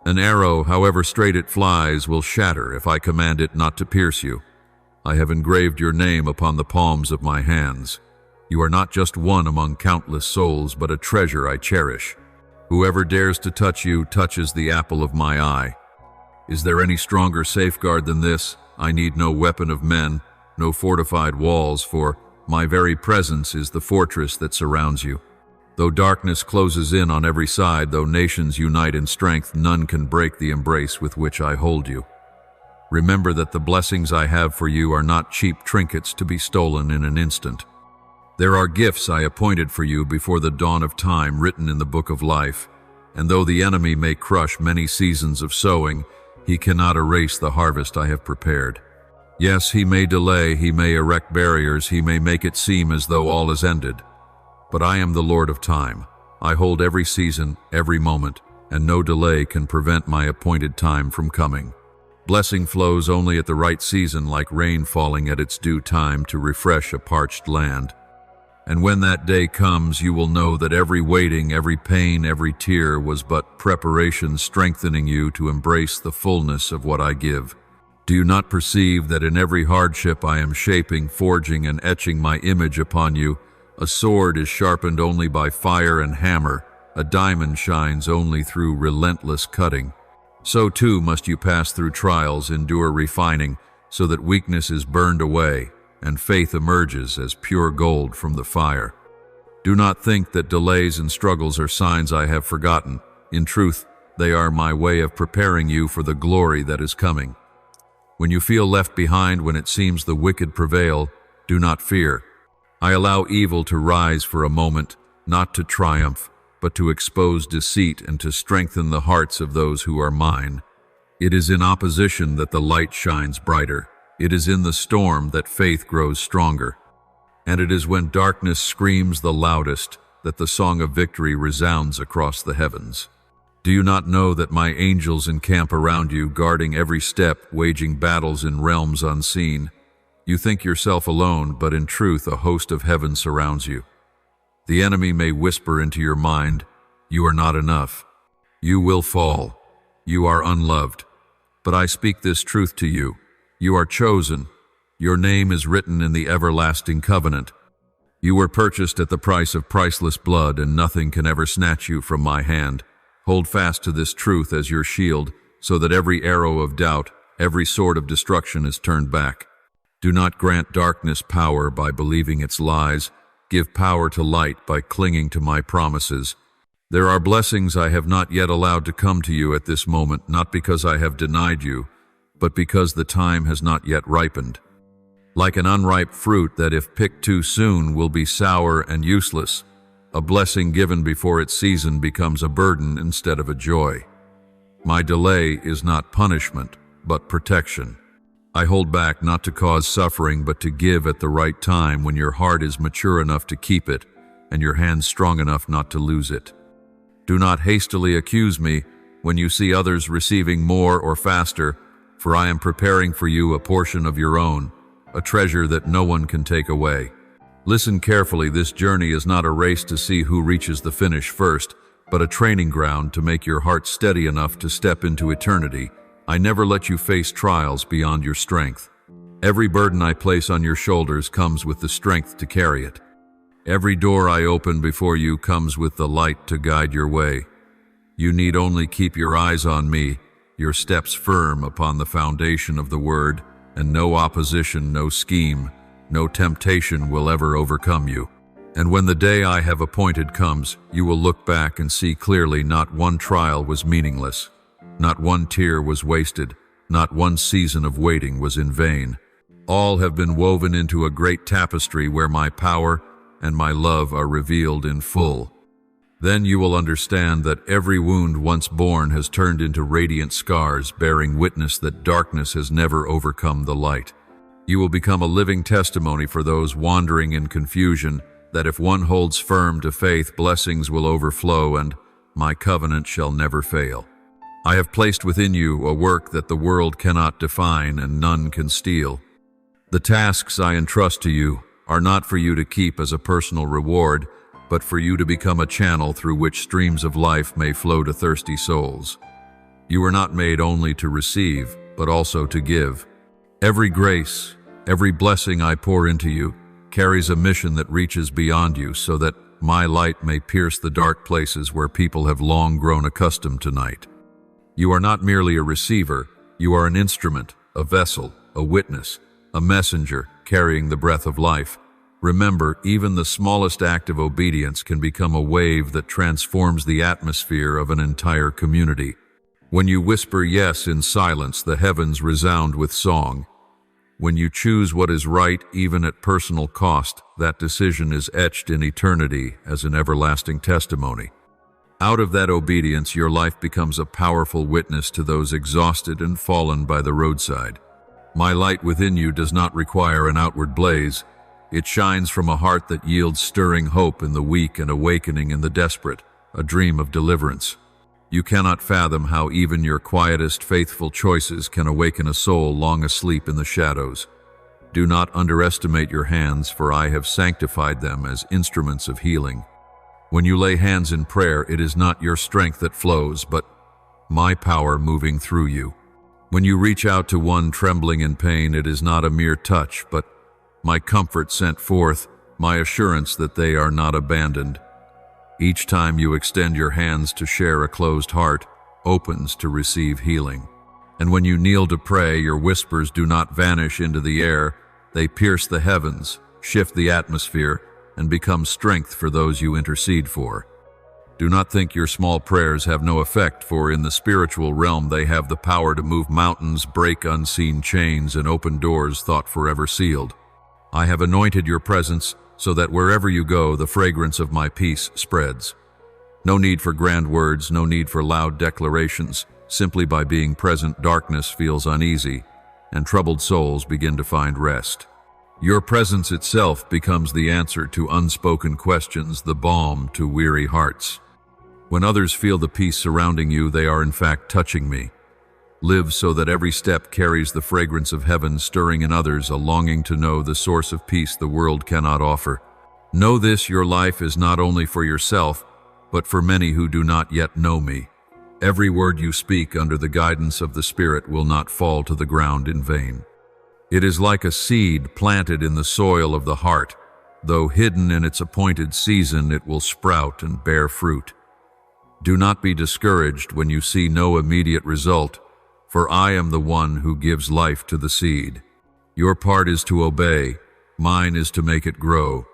An arrow, however straight it flies, will shatter if I command it not to pierce you. I have engraved your name upon the palms of my hands. You are not just one among countless souls, but a treasure I cherish. Whoever dares to touch you touches the apple of my eye. Is there any stronger safeguard than this? I need no weapon of men, no fortified walls, for my very presence is the fortress that surrounds you. Though darkness closes in on every side, though nations unite in strength, none can break the embrace with which I hold you. Remember that the blessings I have for you are not cheap trinkets to be stolen in an instant. There are gifts I appointed for you before the dawn of time, written in the book of life. And though the enemy may crush many seasons of sowing, he cannot erase the harvest I have prepared. Yes, he may delay, he may erect barriers, he may make it seem as though all is ended. But I am the Lord of time. I hold every season, every moment, and no delay can prevent my appointed time from coming. Blessing flows only at the right season, like rain falling at its due time to refresh a parched land. And when that day comes, you will know that every waiting, every pain, every tear was but preparation strengthening you to embrace the fullness of what I give. Do you not perceive that in every hardship I am shaping, forging, and etching my image upon you? A sword is sharpened only by fire and hammer, a diamond shines only through relentless cutting. So too must you pass through trials, endure refining, so that weakness is burned away and faith emerges as pure gold from the fire. Do not think that delays and struggles are signs I have forgotten. In truth, they are my way of preparing you for the glory that is coming. When you feel left behind, when it seems the wicked prevail, do not fear. I allow evil to rise for a moment, not to triumph, but to expose deceit and to strengthen the hearts of those who are mine. It is in opposition that the light shines brighter. It is in the storm that faith grows stronger. And it is when darkness screams the loudest that the song of victory resounds across the heavens. Do you not know that my angels encamp around you, guarding every step, waging battles in realms unseen? You think yourself alone, but in truth a host of heaven surrounds you. The enemy may whisper into your mind, "You are not enough. You will fall. You are unloved." But I speak this truth to you. You are chosen. Your name is written in the everlasting covenant. You were purchased at the price of priceless blood, and nothing can ever snatch you from my hand. Hold fast to this truth as your shield, so that every arrow of doubt, every sword of destruction is turned back. Do not grant darkness power by believing its lies. Give power to light by clinging to my promises. There are blessings I have not yet allowed to come to you at this moment, not because I have denied you, but because the time has not yet ripened. Like an unripe fruit that, if picked too soon, will be sour and useless, a blessing given before its season becomes a burden instead of a joy. My delay is not punishment, but protection. I hold back not to cause suffering, but to give at the right time, when your heart is mature enough to keep it and your hands strong enough not to lose it. Do not hastily accuse me when you see others receiving more or faster, for I am preparing for you a portion of your own, a treasure that no one can take away. Listen carefully, this journey is not a race to see who reaches the finish first, but a training ground to make your heart steady enough to step into eternity. I never let you face trials beyond your strength. Every burden I place on your shoulders comes with the strength to carry it. Every door I open before you comes with the light to guide your way. You need only keep your eyes on me, your steps firm upon the foundation of the Word, and no opposition, no scheme, no temptation will ever overcome you. And when the day I have appointed comes, you will look back and see clearly not one trial was meaningless. Not one tear was wasted, not one season of waiting was in vain. All have been woven into a great tapestry where my power and my love are revealed in full. Then you will understand that every wound once borne has turned into radiant scars, bearing witness that darkness has never overcome the light. You will become a living testimony for those wandering in confusion, that if one holds firm to faith, blessings will overflow and my covenant shall never fail. I have placed within you a work that the world cannot define and none can steal. The tasks I entrust to you are not for you to keep as a personal reward, but for you to become a channel through which streams of life may flow to thirsty souls. You are not made only to receive, but also to give. Every grace, every blessing I pour into you carries a mission that reaches beyond you, so that my light may pierce the dark places where people have long grown accustomed to night. You are not merely a receiver, you are an instrument, a vessel, a witness, a messenger carrying the breath of life. Remember, even the smallest act of obedience can become a wave that transforms the atmosphere of an entire community. When you whisper yes in silence, the heavens resound with song. When you choose what is right, even at personal cost, that decision is etched in eternity as an everlasting testimony. Out of that obedience, your life becomes a powerful witness to those exhausted and fallen by the roadside. My light within you does not require an outward blaze. It shines from a heart that yields stirring hope in the weak and awakening in the desperate, a dream of deliverance. You cannot fathom how even your quietest, faithful choices can awaken a soul long asleep in the shadows. Do not underestimate your hands, for I have sanctified them as instruments of healing. When you lay hands in prayer, it is not your strength that flows, but my power moving through you. When you reach out to one trembling in pain, it is not a mere touch, but my comfort sent forth, my assurance that they are not abandoned. Each time you extend your hands to share, a closed heart opens to receive healing. And when you kneel to pray, your whispers do not vanish into the air. They pierce the heavens, shift the atmosphere, and become strength for those you intercede for. Do not think your small prayers have no effect, for in the spiritual realm they have the power to move mountains, break unseen chains, and open doors thought forever sealed. I have anointed your presence so that wherever you go, the fragrance of my peace spreads. No need for grand words, no need for loud declarations. Simply by being present, darkness feels uneasy, and troubled souls begin to find rest. Your presence itself becomes the answer to unspoken questions, the balm to weary hearts. When others feel the peace surrounding you, they are in fact touching me. Live so that every step carries the fragrance of heaven, stirring in others a longing to know the source of peace the world cannot offer. Know this: your life is not only for yourself, but for many who do not yet know me. Every word you speak under the guidance of the Spirit will not fall to the ground in vain. It is like a seed planted in the soil of the heart. Though hidden in its appointed season, it will sprout and bear fruit. Do not be discouraged when you see no immediate result, for I am the one who gives life to the seed. Your part is to obey, mine is to make it grow.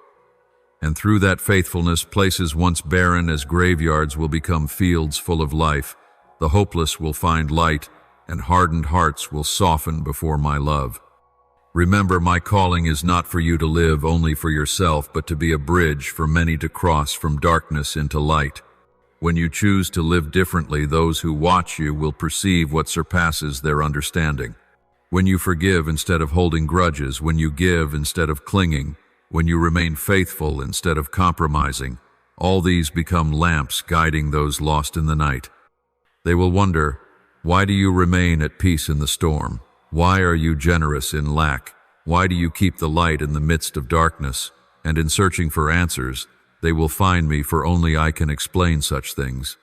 And through that faithfulness, places once barren as graveyards will become fields full of life. The hopeless will find light, and hardened hearts will soften before my love. Remember, my calling is not for you to live only for yourself, but to be a bridge for many to cross from darkness into light. When you choose to live differently, those who watch you will perceive what surpasses their understanding. When you forgive instead of holding grudges, when you give instead of clinging, when you remain faithful instead of compromising, all these become lamps guiding those lost in the night. They will wonder, why do you remain at peace in the storm? Why are you generous in lack? Why do you keep the light in the midst of darkness? And in searching for answers, they will find me, for only I can explain such things.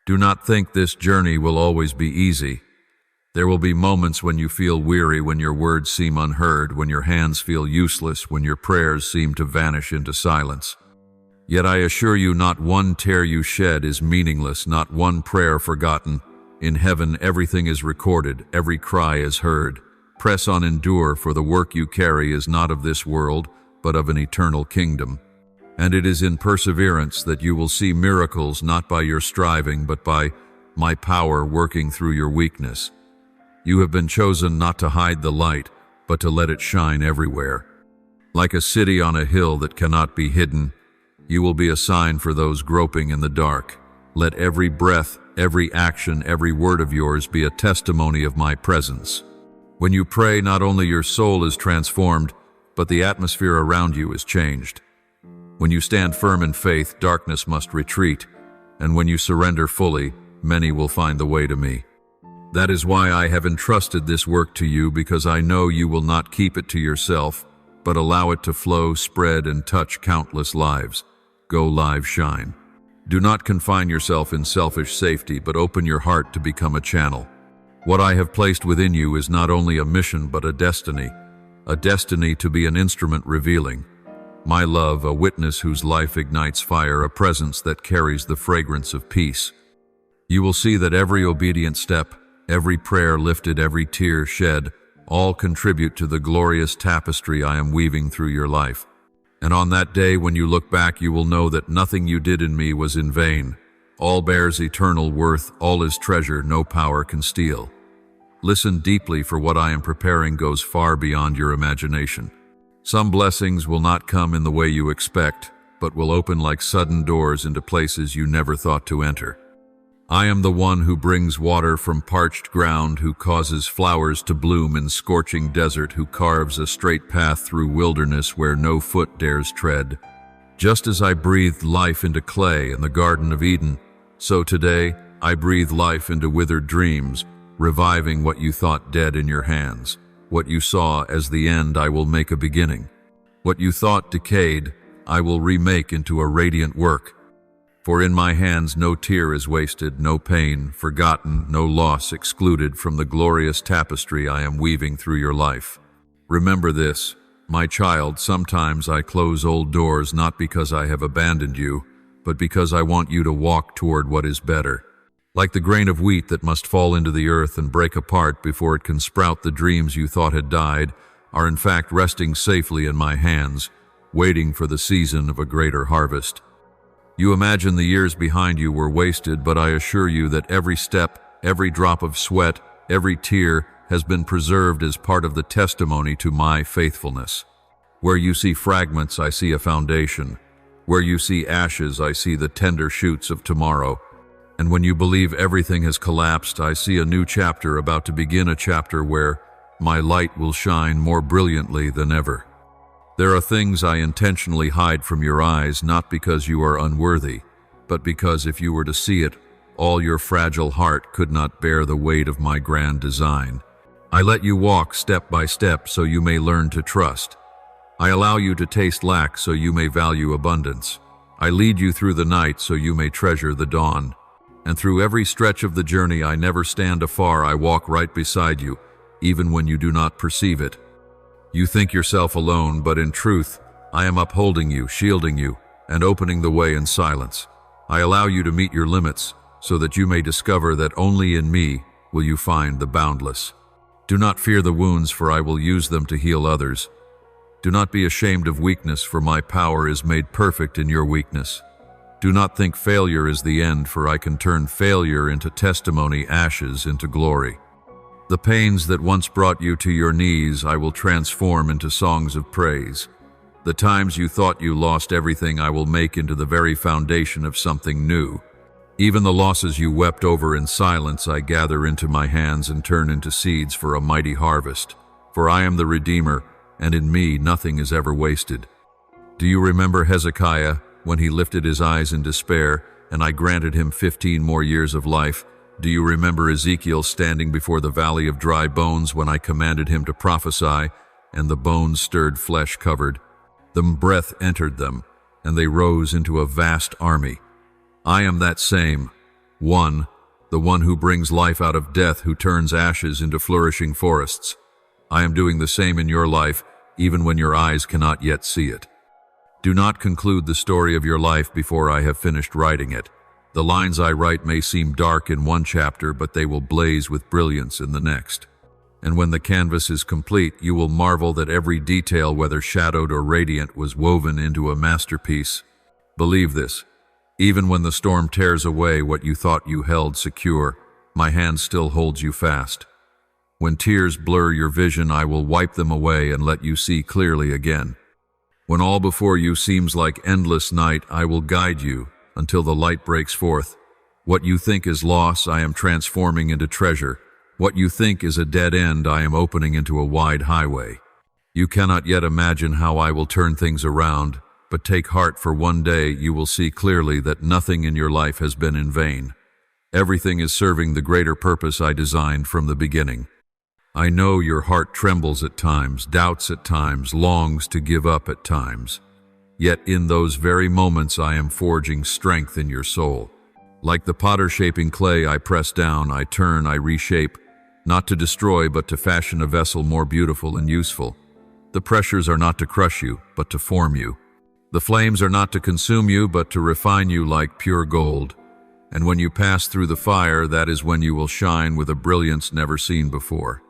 Do not think this journey will always be easy. There will be moments when you feel weary, when your words seem unheard, when your hands feel useless, when your prayers seem to vanish into silence. Yet I assure you, not one tear you shed is meaningless, not one prayer forgotten. In heaven everything is recorded, every cry is heard. Press on, endure, for the work you carry is not of this world, but of an eternal kingdom. And it is in perseverance that you will see miracles, not by your striving, but by my power working through your weakness. You have been chosen not to hide the light, but to let it shine everywhere. Like a city on a hill that cannot be hidden, you will be a sign for those groping in the dark. Let every breath, every action, every word of yours be a testimony of my presence. When you pray, not only your soul is transformed, but the atmosphere around you is changed. When you stand firm in faith, darkness must retreat, and when you surrender fully, many will find the way to me. That is why I have entrusted this work to you, because I know you will not keep it to yourself, but allow it to flow, spread, and touch countless lives. Go live, shine. Do not confine yourself in selfish safety, but open your heart to become a channel. What I have placed within you is not only a mission, but a destiny to be an instrument revealing my love, a witness whose life ignites fire, a presence that carries the fragrance of peace. You will see that every obedient step, every prayer lifted, every tear shed, all contribute to the glorious tapestry I am weaving through your life. And on that day when you look back, you will know that nothing you did in me was in vain. All bears eternal worth, all is treasure no power can steal. Listen deeply, for what I am preparing goes far beyond your imagination. Some blessings will not come in the way you expect, but will open like sudden doors into places you never thought to enter. I am the one who brings water from parched ground, who causes flowers to bloom in scorching desert, who carves a straight path through wilderness where no foot dares tread. Just as I breathed life into clay in the Garden of Eden, so today I breathe life into withered dreams, reviving what you thought dead in your hands. What you saw as the end, I will make a beginning. What you thought decayed, I will remake into a radiant work. For in my hands no tear is wasted, no pain forgotten, no loss excluded from the glorious tapestry I am weaving through your life. Remember this, my child, sometimes I close old doors not because I have abandoned you, but because I want you to walk toward what is better. Like the grain of wheat that must fall into the earth and break apart before it can sprout, the dreams you thought had died are in fact resting safely in my hands, waiting for the season of a greater harvest. You imagine the years behind you were wasted, but I assure you that every step, every drop of sweat, every tear has been preserved as part of the testimony to my faithfulness. Where you see fragments, I see a foundation. Where you see ashes, I see the tender shoots of tomorrow. And when you believe everything has collapsed, I see a new chapter about to begin, a chapter where my light will shine more brilliantly than ever. There are things I intentionally hide from your eyes, not because you are unworthy, but because if you were to see it, all your fragile heart could not bear the weight of my grand design. I let you walk step by step so you may learn to trust. I allow you to taste lack so you may value abundance. I lead you through the night so you may treasure the dawn. And through every stretch of the journey I never stand afar, I walk right beside you, even when you do not perceive it. You think yourself alone, but in truth, I am upholding you, shielding you, and opening the way in silence. I allow you to meet your limits, so that you may discover that only in me will you find the boundless. Do not fear the wounds, for I will use them to heal others. Do not be ashamed of weakness, for my power is made perfect in your weakness. Do not think failure is the end, for I can turn failure into testimony, ashes into glory. The pains that once brought you to your knees I will transform into songs of praise. The times you thought you lost everything I will make into the very foundation of something new. Even the losses you wept over in silence I gather into my hands and turn into seeds for a mighty harvest. For I am the Redeemer, and in me nothing is ever wasted. Do you remember Hezekiah when he lifted his eyes in despair, and I granted him 15 more years of life? Do you remember Ezekiel standing before the valley of dry bones when I commanded him to prophesy, and the bones stirred, flesh covered? The breath entered them, and they rose into a vast army. I am that same one, the one who brings life out of death, who turns ashes into flourishing forests. I am doing the same in your life, even when your eyes cannot yet see it. Do not conclude the story of your life before I have finished writing it. The lines I write may seem dark in one chapter, but they will blaze with brilliance in the next. And when the canvas is complete, you will marvel that every detail, whether shadowed or radiant, was woven into a masterpiece. Believe this. Even when the storm tears away what you thought you held secure, my hand still holds you fast. When tears blur your vision, I will wipe them away and let you see clearly again. When all before you seems like endless night, I will guide you until the light breaks forth. What you think is loss, I am transforming into treasure. What you think is a dead end, I am opening into a wide highway. You cannot yet imagine how I will turn things around, but take heart, for one day you will see clearly that nothing in your life has been in vain. Everything is serving the greater purpose I designed from the beginning. I know your heart trembles at times, doubts at times, longs to give up at times. Yet in those very moments I am forging strength in your soul. Like the potter shaping clay, I press down, I turn, I reshape, not to destroy but to fashion a vessel more beautiful and useful. The pressures are not to crush you, but to form you. The flames are not to consume you, but to refine you like pure gold. And when you pass through the fire, that is when you will shine with a brilliance never seen before.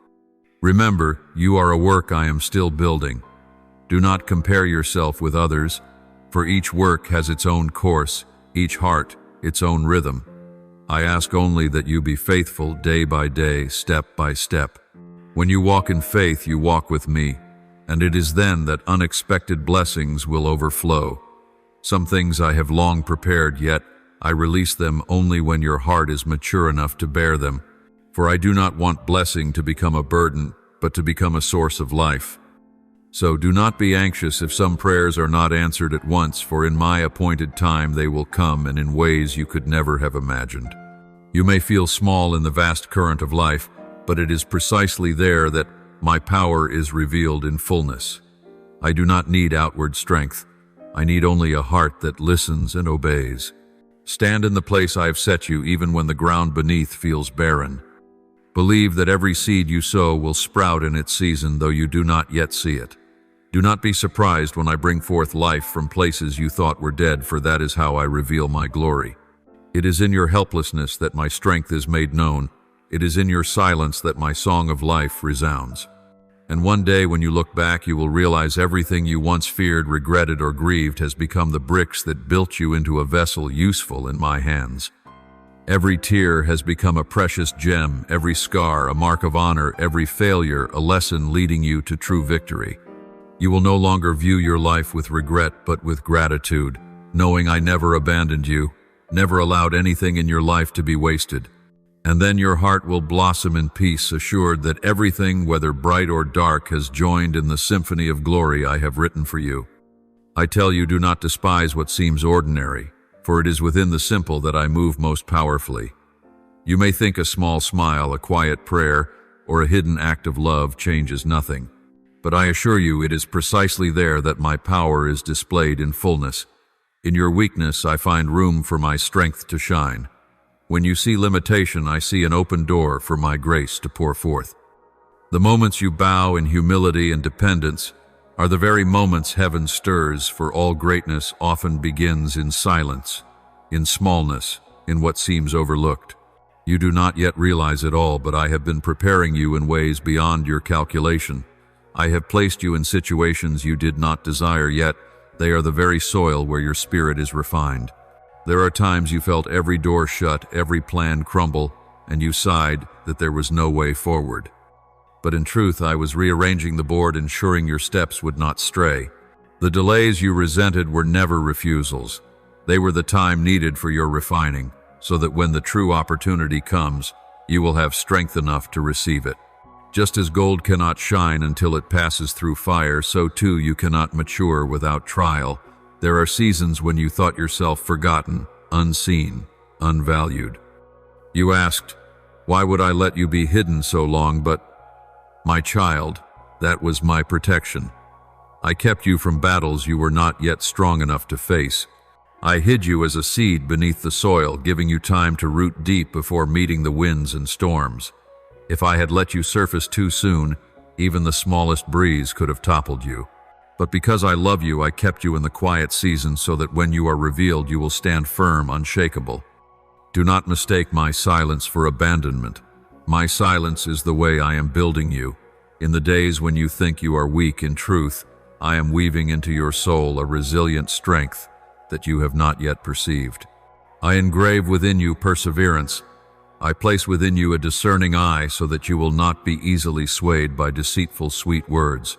Remember, you are a work I am still building. Do not compare yourself with others, for each work has its own course, each heart its own rhythm. I ask only that you be faithful day by day, step by step. When you walk in faith, you walk with me, and it is then that unexpected blessings will overflow. Some things I have long prepared, yet I release them only when your heart is mature enough to bear them. For I do not want blessing to become a burden, but to become a source of life. So do not be anxious if some prayers are not answered at once, for in my appointed time they will come, and in ways you could never have imagined. You may feel small in the vast current of life, but it is precisely there that my power is revealed in fullness. I do not need outward strength. I need only a heart that listens and obeys. Stand in the place I have set you, even when the ground beneath feels barren. Believe that every seed you sow will sprout in its season, though you do not yet see it. Do not be surprised when I bring forth life from places you thought were dead, for that is how I reveal my glory. It is in your helplessness that my strength is made known. It is in your silence that my song of life resounds. And one day when you look back, you will realize everything you once feared, regretted, or grieved has become the bricks that built you into a vessel useful in my hands. Every tear has become a precious gem, every scar a mark of honor, every failure a lesson leading you to true victory. You will no longer view your life with regret but with gratitude, knowing I never abandoned you, never allowed anything in your life to be wasted. And then your heart will blossom in peace, assured that everything, whether bright or dark, has joined in the symphony of glory I have written for you. I tell you, do not despise what seems ordinary, for it is within the simple that I move most powerfully. You may think a small smile, a quiet prayer, or a hidden act of love changes nothing. But I assure you it is precisely there that my power is displayed in fullness. In your weakness I find room for my strength to shine. When you see limitation, I see an open door for my grace to pour forth. The moments you bow in humility and dependence are the very moments heaven stirs, for all greatness often begins in silence, in smallness, in what seems overlooked. You do not yet realize it all, but I have been preparing you in ways beyond your calculation. I have placed you in situations you did not desire, yet they are the very soil where your spirit is refined. There are times you felt every door shut, every plan crumble, and you sighed that there was no way forward. But in truth, I was rearranging the board, ensuring your steps would not stray. The delays you resented were never refusals. They were the time needed for your refining, so that when the true opportunity comes, you will have strength enough to receive it. Just as gold cannot shine until it passes through fire, so too you cannot mature without trial. There are seasons when you thought yourself forgotten, unseen, unvalued. You asked, why would I let you be hidden so long? But, my child, that was my protection. I kept you from battles you were not yet strong enough to face. I hid you as a seed beneath the soil, giving you time to root deep before meeting the winds and storms. If I had let you surface too soon, even the smallest breeze could have toppled you. But because I love you, I kept you in the quiet seasons so that when you are revealed, you will stand firm, unshakable. Do not mistake my silence for abandonment. My silence is the way I am building you. In the days when you think you are weak, in truth, I am weaving into your soul a resilient strength that you have not yet perceived. I engrave within you perseverance. I place within you a discerning eye so that you will not be easily swayed by deceitful sweet words.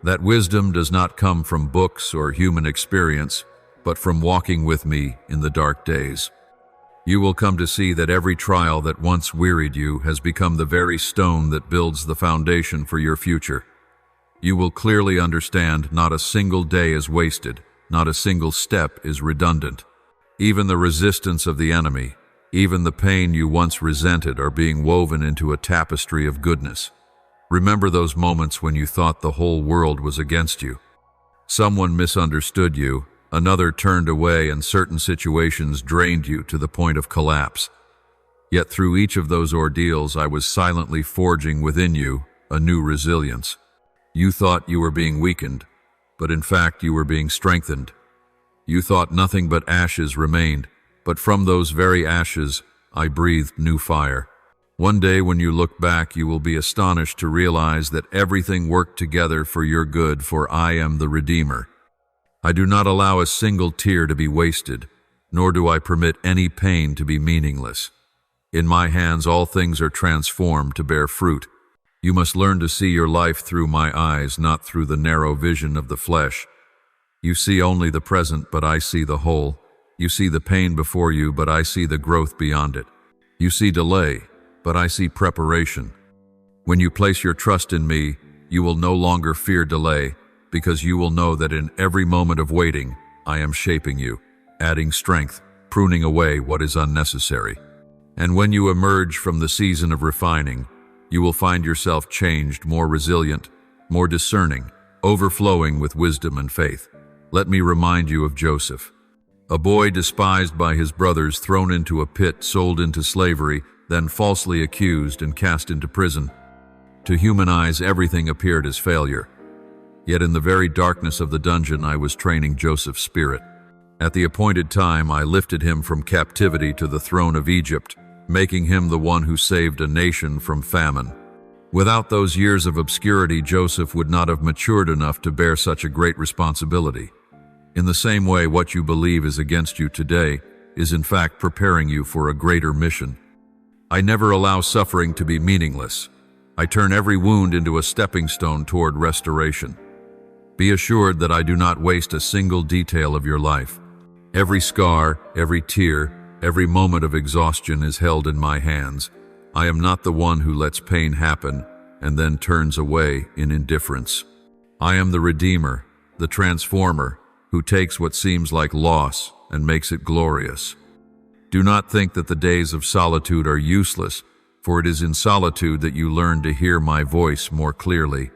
That wisdom does not come from books or human experience, but from walking with me in the dark days. You will come to see that every trial that once wearied you has become the very stone that builds the foundation for your future. You will clearly understand not a single day is wasted, not a single step is redundant. Even the resistance of the enemy, even the pain you once resented, are being woven into a tapestry of goodness. Remember those moments when you thought the whole world was against you. Someone misunderstood you, another turned away, and certain situations drained you to the point of collapse. Yet through each of those ordeals, I was silently forging within you a new resilience. You thought you were being weakened, but in fact you were being strengthened. You thought nothing but ashes remained, but from those very ashes I breathed new fire. One day when you look back, you will be astonished to realize that everything worked together for your good, for I am the Redeemer. I do not allow a single tear to be wasted, nor do I permit any pain to be meaningless. In my hands all things are transformed to bear fruit. You must learn to see your life through my eyes, not through the narrow vision of the flesh. You see only the present, but I see the whole. You see the pain before you, but I see the growth beyond it. You see delay, but I see preparation. When you place your trust in me, you will no longer fear delay, because you will know that in every moment of waiting, I am shaping you, adding strength, pruning away what is unnecessary. And when you emerge from the season of refining, you will find yourself changed, more resilient, more discerning, overflowing with wisdom and faith. Let me remind you of Joseph, a boy despised by his brothers, thrown into a pit, sold into slavery, then falsely accused and cast into prison. To human eyes, everything appeared as failure. Yet in the very darkness of the dungeon I was training Joseph's spirit. At the appointed time I lifted him from captivity to the throne of Egypt, making him the one who saved a nation from famine. Without those years of obscurity, Joseph would not have matured enough to bear such a great responsibility. In the same way, what you believe is against you today is in fact preparing you for a greater mission. I never allow suffering to be meaningless. I turn every wound into a stepping stone toward restoration. Be assured that I do not waste a single detail of your life. Every scar, every tear, every moment of exhaustion is held in my hands. I am not the one who lets pain happen and then turns away in indifference. I am the Redeemer, the Transformer, who takes what seems like loss and makes it glorious. Do not think that the days of solitude are useless, for it is in solitude that you learn to hear my voice more clearly.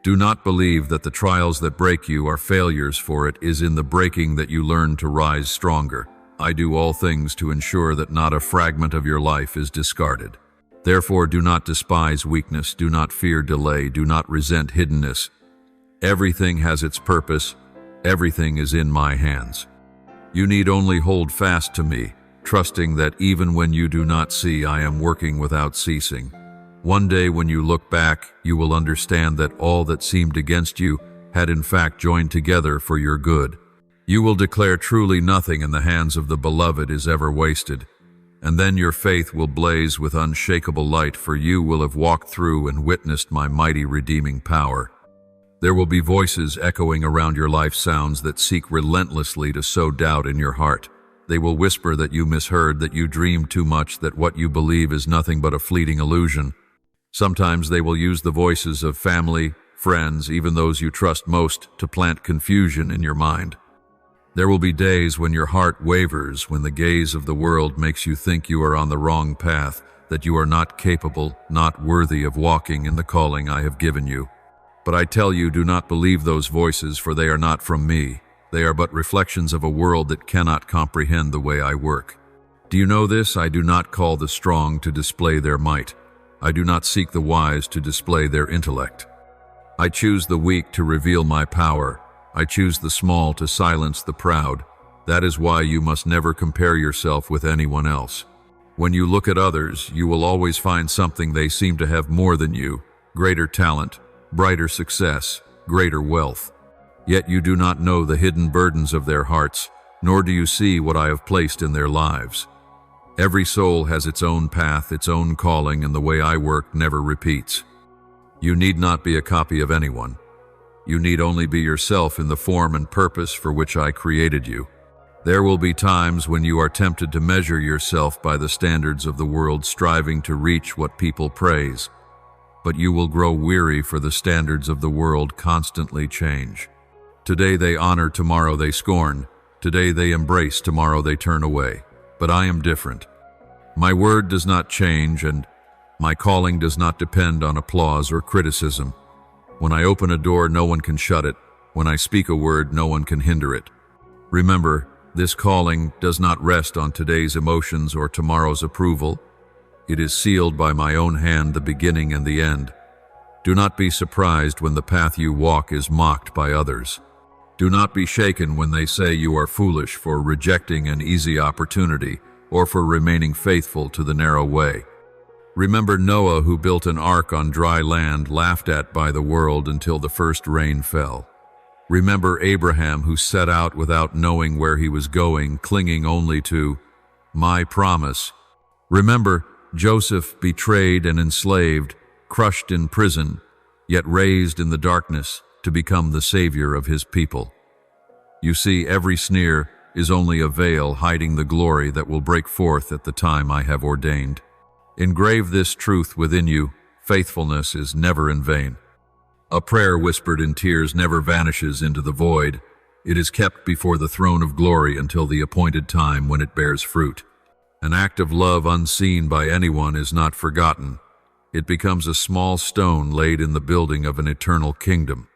Do not believe that the trials that break you are failures, for it is in the breaking that you learn to rise stronger. I do all things to ensure that not a fragment of your life is discarded. Therefore, do not despise weakness, do not fear delay, do not resent hiddenness. Everything has its purpose, everything is in my hands. You need only hold fast to me, trusting that even when you do not see, I am working without ceasing. One day when you look back, you will understand that all that seemed against you had in fact joined together for your good. You will declare truly nothing in the hands of the beloved is ever wasted. And then your faith will blaze with unshakable light, for you will have walked through and witnessed my mighty redeeming power. There will be voices echoing around your life, sounds that seek relentlessly to sow doubt in your heart. They will whisper that you misheard, that you dream too much, that what you believe is nothing but a fleeting illusion. Sometimes they will use the voices of family, friends, even those you trust most, to plant confusion in your mind. There will be days when your heart wavers, when the gaze of the world makes you think you are on the wrong path, that you are not capable, not worthy of walking in the calling I have given you. But I tell you, do not believe those voices, for they are not from me. They are but reflections of a world that cannot comprehend the way I work. Do you know this? I do not call the strong to display their might. I do not seek the wise to display their intellect. I choose the weak to reveal my power. I choose the small to silence the proud. That is why you must never compare yourself with anyone else. When you look at others, you will always find something they seem to have more than you: greater talent, brighter success, greater wealth. Yet you do not know the hidden burdens of their hearts, nor do you see what I have placed in their lives. Every soul has its own path, its own calling, and the way I work never repeats. You need not be a copy of anyone. You need only be yourself in the form and purpose for which I created you. There will be times when you are tempted to measure yourself by the standards of the world, striving to reach what people praise. But you will grow weary, for the standards of the world constantly change. Today they honor, tomorrow they scorn. Today they embrace, tomorrow they turn away. But I am different. My word does not change, and my calling does not depend on applause or criticism. When I open a door, no one can shut it. When I speak a word, no one can hinder it. Remember, this calling does not rest on today's emotions or tomorrow's approval. It is sealed by my own hand, the beginning and the end. Do not be surprised when the path you walk is mocked by others. Do not be shaken when they say you are foolish for rejecting an easy opportunity or for remaining faithful to the narrow way. Remember Noah, who built an ark on dry land, laughed at by the world until the first rain fell. Remember Abraham, who set out without knowing where he was going, clinging only to my promise. Remember Joseph, betrayed and enslaved, crushed in prison, yet raised in the darkness to become the savior of his people. You see, every sneer is only a veil hiding the glory that will break forth at the time I have ordained. Engrave this truth within you: faithfulness is never in vain. A prayer whispered in tears never vanishes into the void. It is kept before the throne of glory until the appointed time when it bears fruit. An act of love unseen by anyone is not forgotten. It becomes a small stone laid in the building of an eternal kingdom.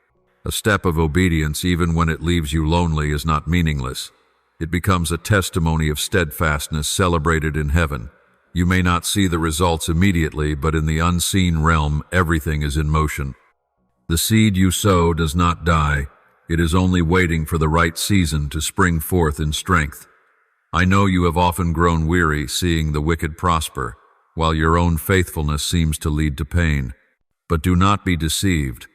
A step of obedience, even when it leaves you lonely, is not meaningless. It becomes a testimony of steadfastness celebrated in heaven. You may not see the results immediately, but in the unseen realm, everything is in motion. The seed you sow does not die. It is only waiting for the right season to spring forth in strength. I know you have often grown weary seeing the wicked prosper, while your own faithfulness seems to lead to pain. But do not be deceived.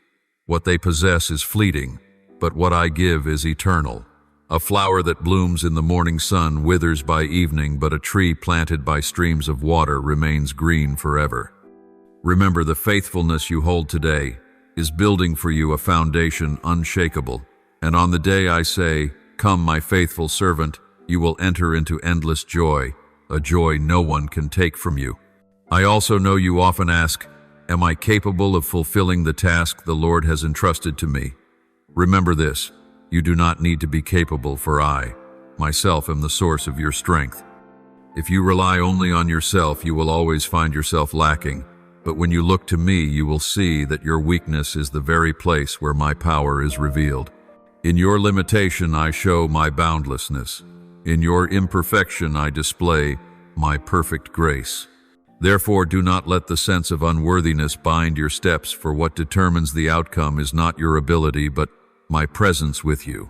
What they possess is fleeting, but what I give is eternal. A flower that blooms in the morning sun withers by evening, but a tree planted by streams of water remains green forever. Remember, the faithfulness you hold today is building for you a foundation unshakable. And on the day I say, "Come, my faithful servant," you will enter into endless joy, a joy no one can take from you. I also know you often ask, "Am I capable of fulfilling the task the Lord has entrusted to me?" Remember this, you do not need to be capable, for I, myself, am the source of your strength. If you rely only on yourself, you will always find yourself lacking. But when you look to me, you will see that your weakness is the very place where my power is revealed. In your limitation, I show my boundlessness. In your imperfection, I display my perfect grace. Therefore, do not let the sense of unworthiness bind your steps, for what determines the outcome is not your ability, but my presence with you.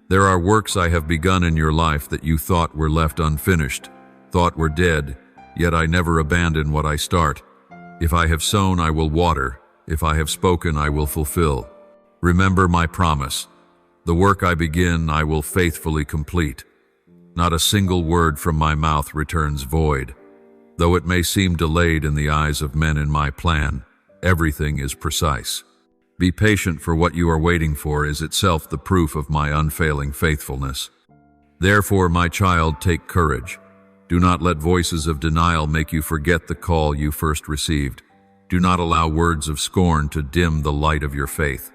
There are works I have begun in your life that you thought were left unfinished, thought were dead, yet I never abandon what I start. If I have sown, I will water. If I have spoken, I will fulfill. Remember my promise. The work I begin, I will faithfully complete. Not a single word from my mouth returns void. Though it may seem delayed in the eyes of men in my plan, everything is precise. Be patient, for what you are waiting for is itself the proof of my unfailing faithfulness. Therefore, my child, take courage. Do not let voices of denial make you forget the call you first received. Do not allow words of scorn to dim the light of your faith.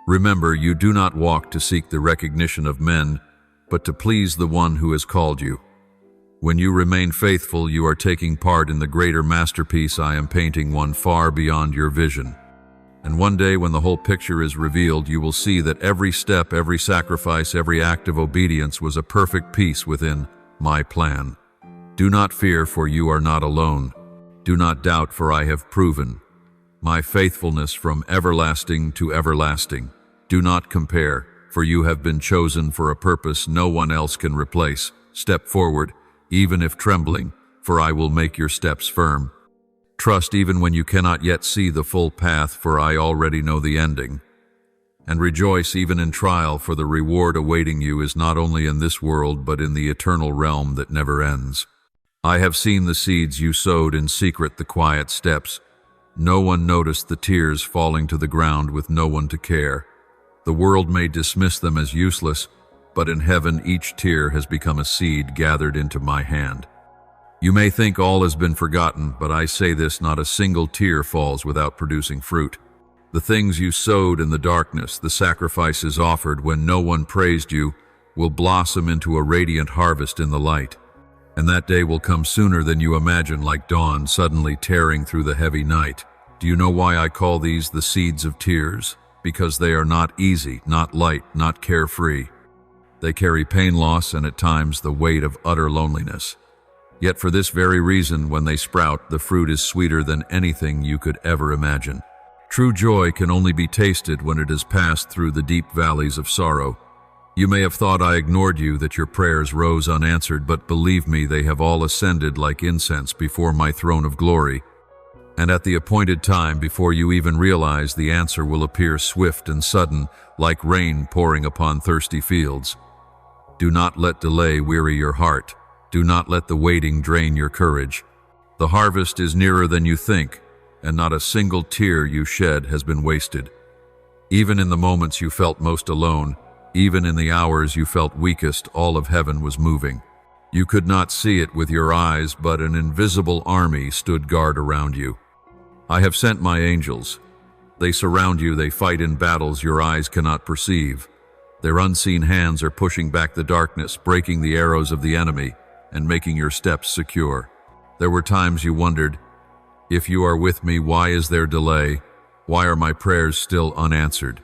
Remember, you do not walk to seek the recognition of men, but to please the one who has called you. When you remain faithful, you are taking part in the greater masterpiece I am painting, one far beyond your vision. And one day, when the whole picture is revealed, you will see that every step, every sacrifice, every act of obedience was a perfect piece within my plan. Do not fear, for you are not alone. Do not doubt, for I have proven my faithfulness from everlasting to everlasting. Do not compare, for you have been chosen for a purpose no one else can replace. Step forward, even if trembling, for I will make your steps firm. Trust even when you cannot yet see the full path, for I already know the ending. And rejoice even in trial, for the reward awaiting you is not only in this world, but in the eternal realm that never ends. I have seen the seeds you sowed in secret, the quiet steps. No one noticed the tears falling to the ground with no one to care. The world may dismiss them as useless, but in heaven each tear has become a seed gathered into my hand. You may think all has been forgotten, but I say this, not a single tear falls without producing fruit. The things you sowed in the darkness, the sacrifices offered when no one praised you, will blossom into a radiant harvest in the light. And that day will come sooner than you imagine, like dawn suddenly tearing through the heavy night. Do you know why I call these the seeds of tears? Because they are not easy, not light, not carefree. They carry pain, loss, and at times the weight of utter loneliness. Yet for this very reason, when they sprout, the fruit is sweeter than anything you could ever imagine. True joy can only be tasted when it has passed through the deep valleys of sorrow. You may have thought I ignored you, that your prayers rose unanswered, but believe me, they have all ascended like incense before my throne of glory. And at the appointed time, before you even realize, the answer will appear swift and sudden, like rain pouring upon thirsty fields. Do not let delay weary your heart. Do not let the waiting drain your courage. The harvest is nearer than you think, and not a single tear you shed has been wasted. Even in the moments you felt most alone, even in the hours you felt weakest, all of heaven was moving. You could not see it with your eyes, but an invisible army stood guard around you. I have sent my angels. They surround you, they fight in battles your eyes cannot perceive. Their unseen hands are pushing back the darkness, breaking the arrows of the enemy, and making your steps secure. There were times you wondered, if you are with me, why is there delay? Why are my prayers still unanswered?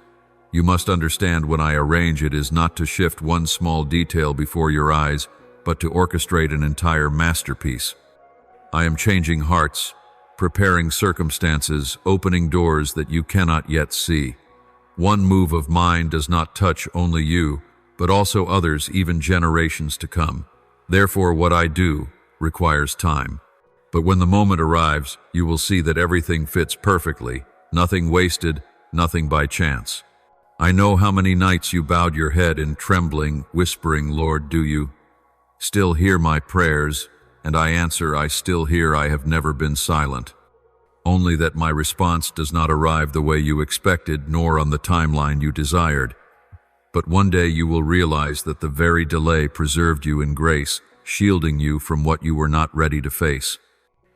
You must understand, when I arrange, it is not to shift one small detail before your eyes, but to orchestrate an entire masterpiece. I am changing hearts, preparing circumstances, opening doors that you cannot yet see. One move of mine does not touch only you, but also others, even generations to come. Therefore, what I do requires time. But when the moment arrives, you will see that everything fits perfectly, nothing wasted, nothing by chance. I know how many nights you bowed your head in trembling, whispering, "Lord, do you still hear my prayers?" And I answer, I still hear. I have never been silent. Only that my response does not arrive the way you expected, nor on the timeline you desired. But one day you will realize that the very delay preserved you in grace, shielding you from what you were not ready to face.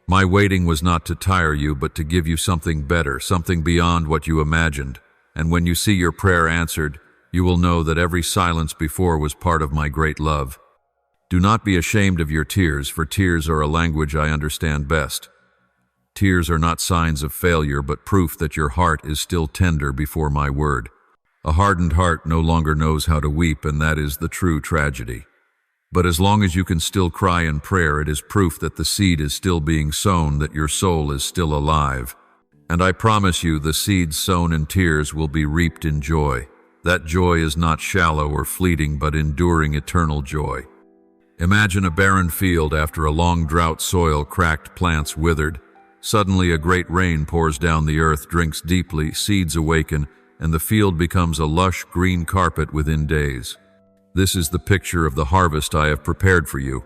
My waiting was not to tire you, but to give you something better, something beyond what you imagined. And when you see your prayer answered, you will know that every silence before was part of my great love. Do not be ashamed of your tears, for tears are a language I understand best. Tears are not signs of failure, but proof that your heart is still tender before my word. A hardened heart no longer knows how to weep, and that is the true tragedy. But as long as you can still cry in prayer, it is proof that the seed is still being sown, that your soul is still alive. And I promise you, the seeds sown in tears will be reaped in joy. That joy is not shallow or fleeting, but enduring eternal joy. Imagine a barren field after a long drought, soil cracked, plants withered. Suddenly a great rain pours down the earth, drinks deeply, seeds awaken, and the field becomes a lush green carpet within days. This is the picture of the harvest I have prepared for you.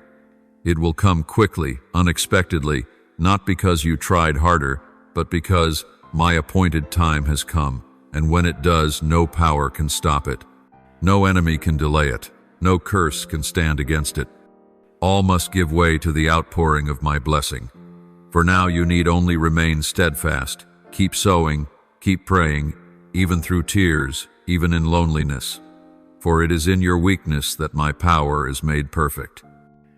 It will come quickly, unexpectedly, not because you tried harder, but because my appointed time has come, and when it does, no power can stop it. No enemy can delay it. No curse can stand against it. All must give way to the outpouring of my blessing. For now you need only remain steadfast. Keep sowing, keep praying, even through tears, even in loneliness. For it is in your weakness that my power is made perfect.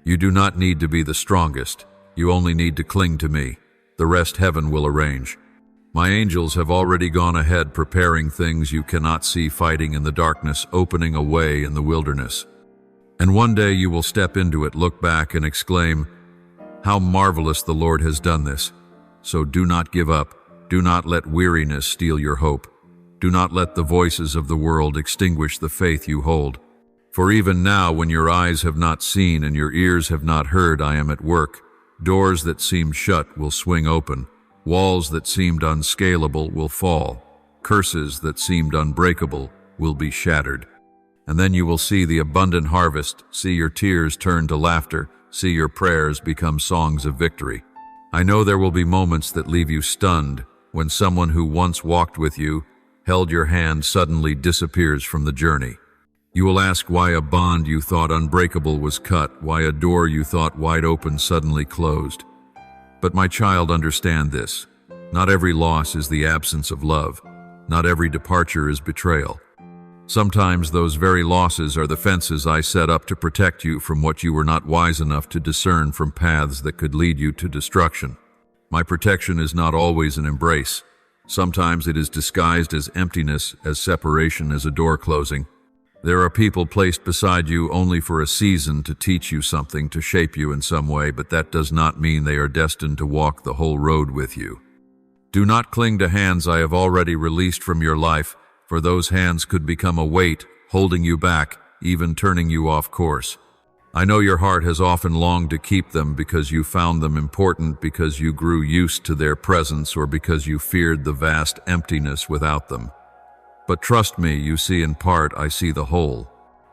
You do not need to be the strongest. You only need to cling to me. The rest heaven will arrange. My angels have already gone ahead, preparing things you cannot see, fighting in the darkness, opening a way in the wilderness. And one day you will step into it, look back, and exclaim, "How marvelous the Lord has done this." So do not give up. Do not let weariness steal your hope. Do not let the voices of the world extinguish the faith you hold. For even now, when your eyes have not seen and your ears have not heard, I am at work. Doors that seemed shut will swing open. Walls that seemed unscalable will fall. Curses that seemed unbreakable will be shattered. And then you will see the abundant harvest, see your tears turn to laughter, see your prayers become songs of victory. I know there will be moments that leave you stunned, when someone who once walked with you, held your hand, suddenly disappears from the journey. You will ask why a bond you thought unbreakable was cut, why a door you thought wide open suddenly closed. But my child, understand this. Not every loss is the absence of love. Not every departure is betrayal. Sometimes those very losses are the fences I set up to protect you from what you were not wise enough to discern from paths that could lead you to destruction. My protection is not always an embrace. Sometimes it is disguised as emptiness, as separation, as a door closing. There are people placed beside you only for a season to teach you something, to shape you in some way, but that does not mean they are destined to walk the whole road with you. Do not cling to hands I have already released from your life, for those hands could become a weight, holding you back, even turning you off course. I know your heart has often longed to keep them because you found them important, because you grew used to their presence, or because you feared the vast emptiness without them. But trust me, you see in part, I see the whole.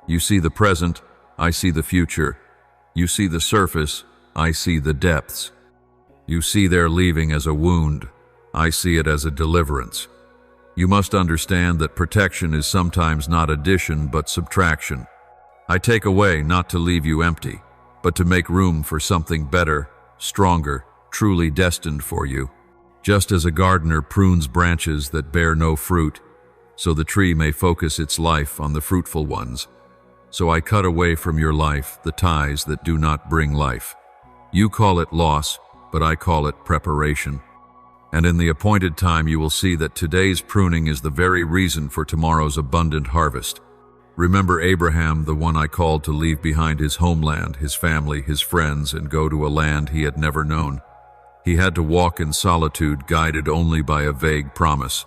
You see the present, I see the future. You see the surface, I see the depths. You see their leaving as a wound, I see it as a deliverance. You must understand that protection is sometimes not addition but subtraction. I take away not to leave you empty, but to make room for something better, stronger, truly destined for you. Just as a gardener prunes branches that bear no fruit, so the tree may focus its life on the fruitful ones. So I cut away from your life the ties that do not bring life. You call it loss, but I call it preparation. And in the appointed time you will see that today's pruning is the very reason for tomorrow's abundant harvest. Remember Abraham, the one I called to leave behind his homeland, his family, his friends, and go to a land he had never known. He had to walk in solitude, guided only by a vague promise.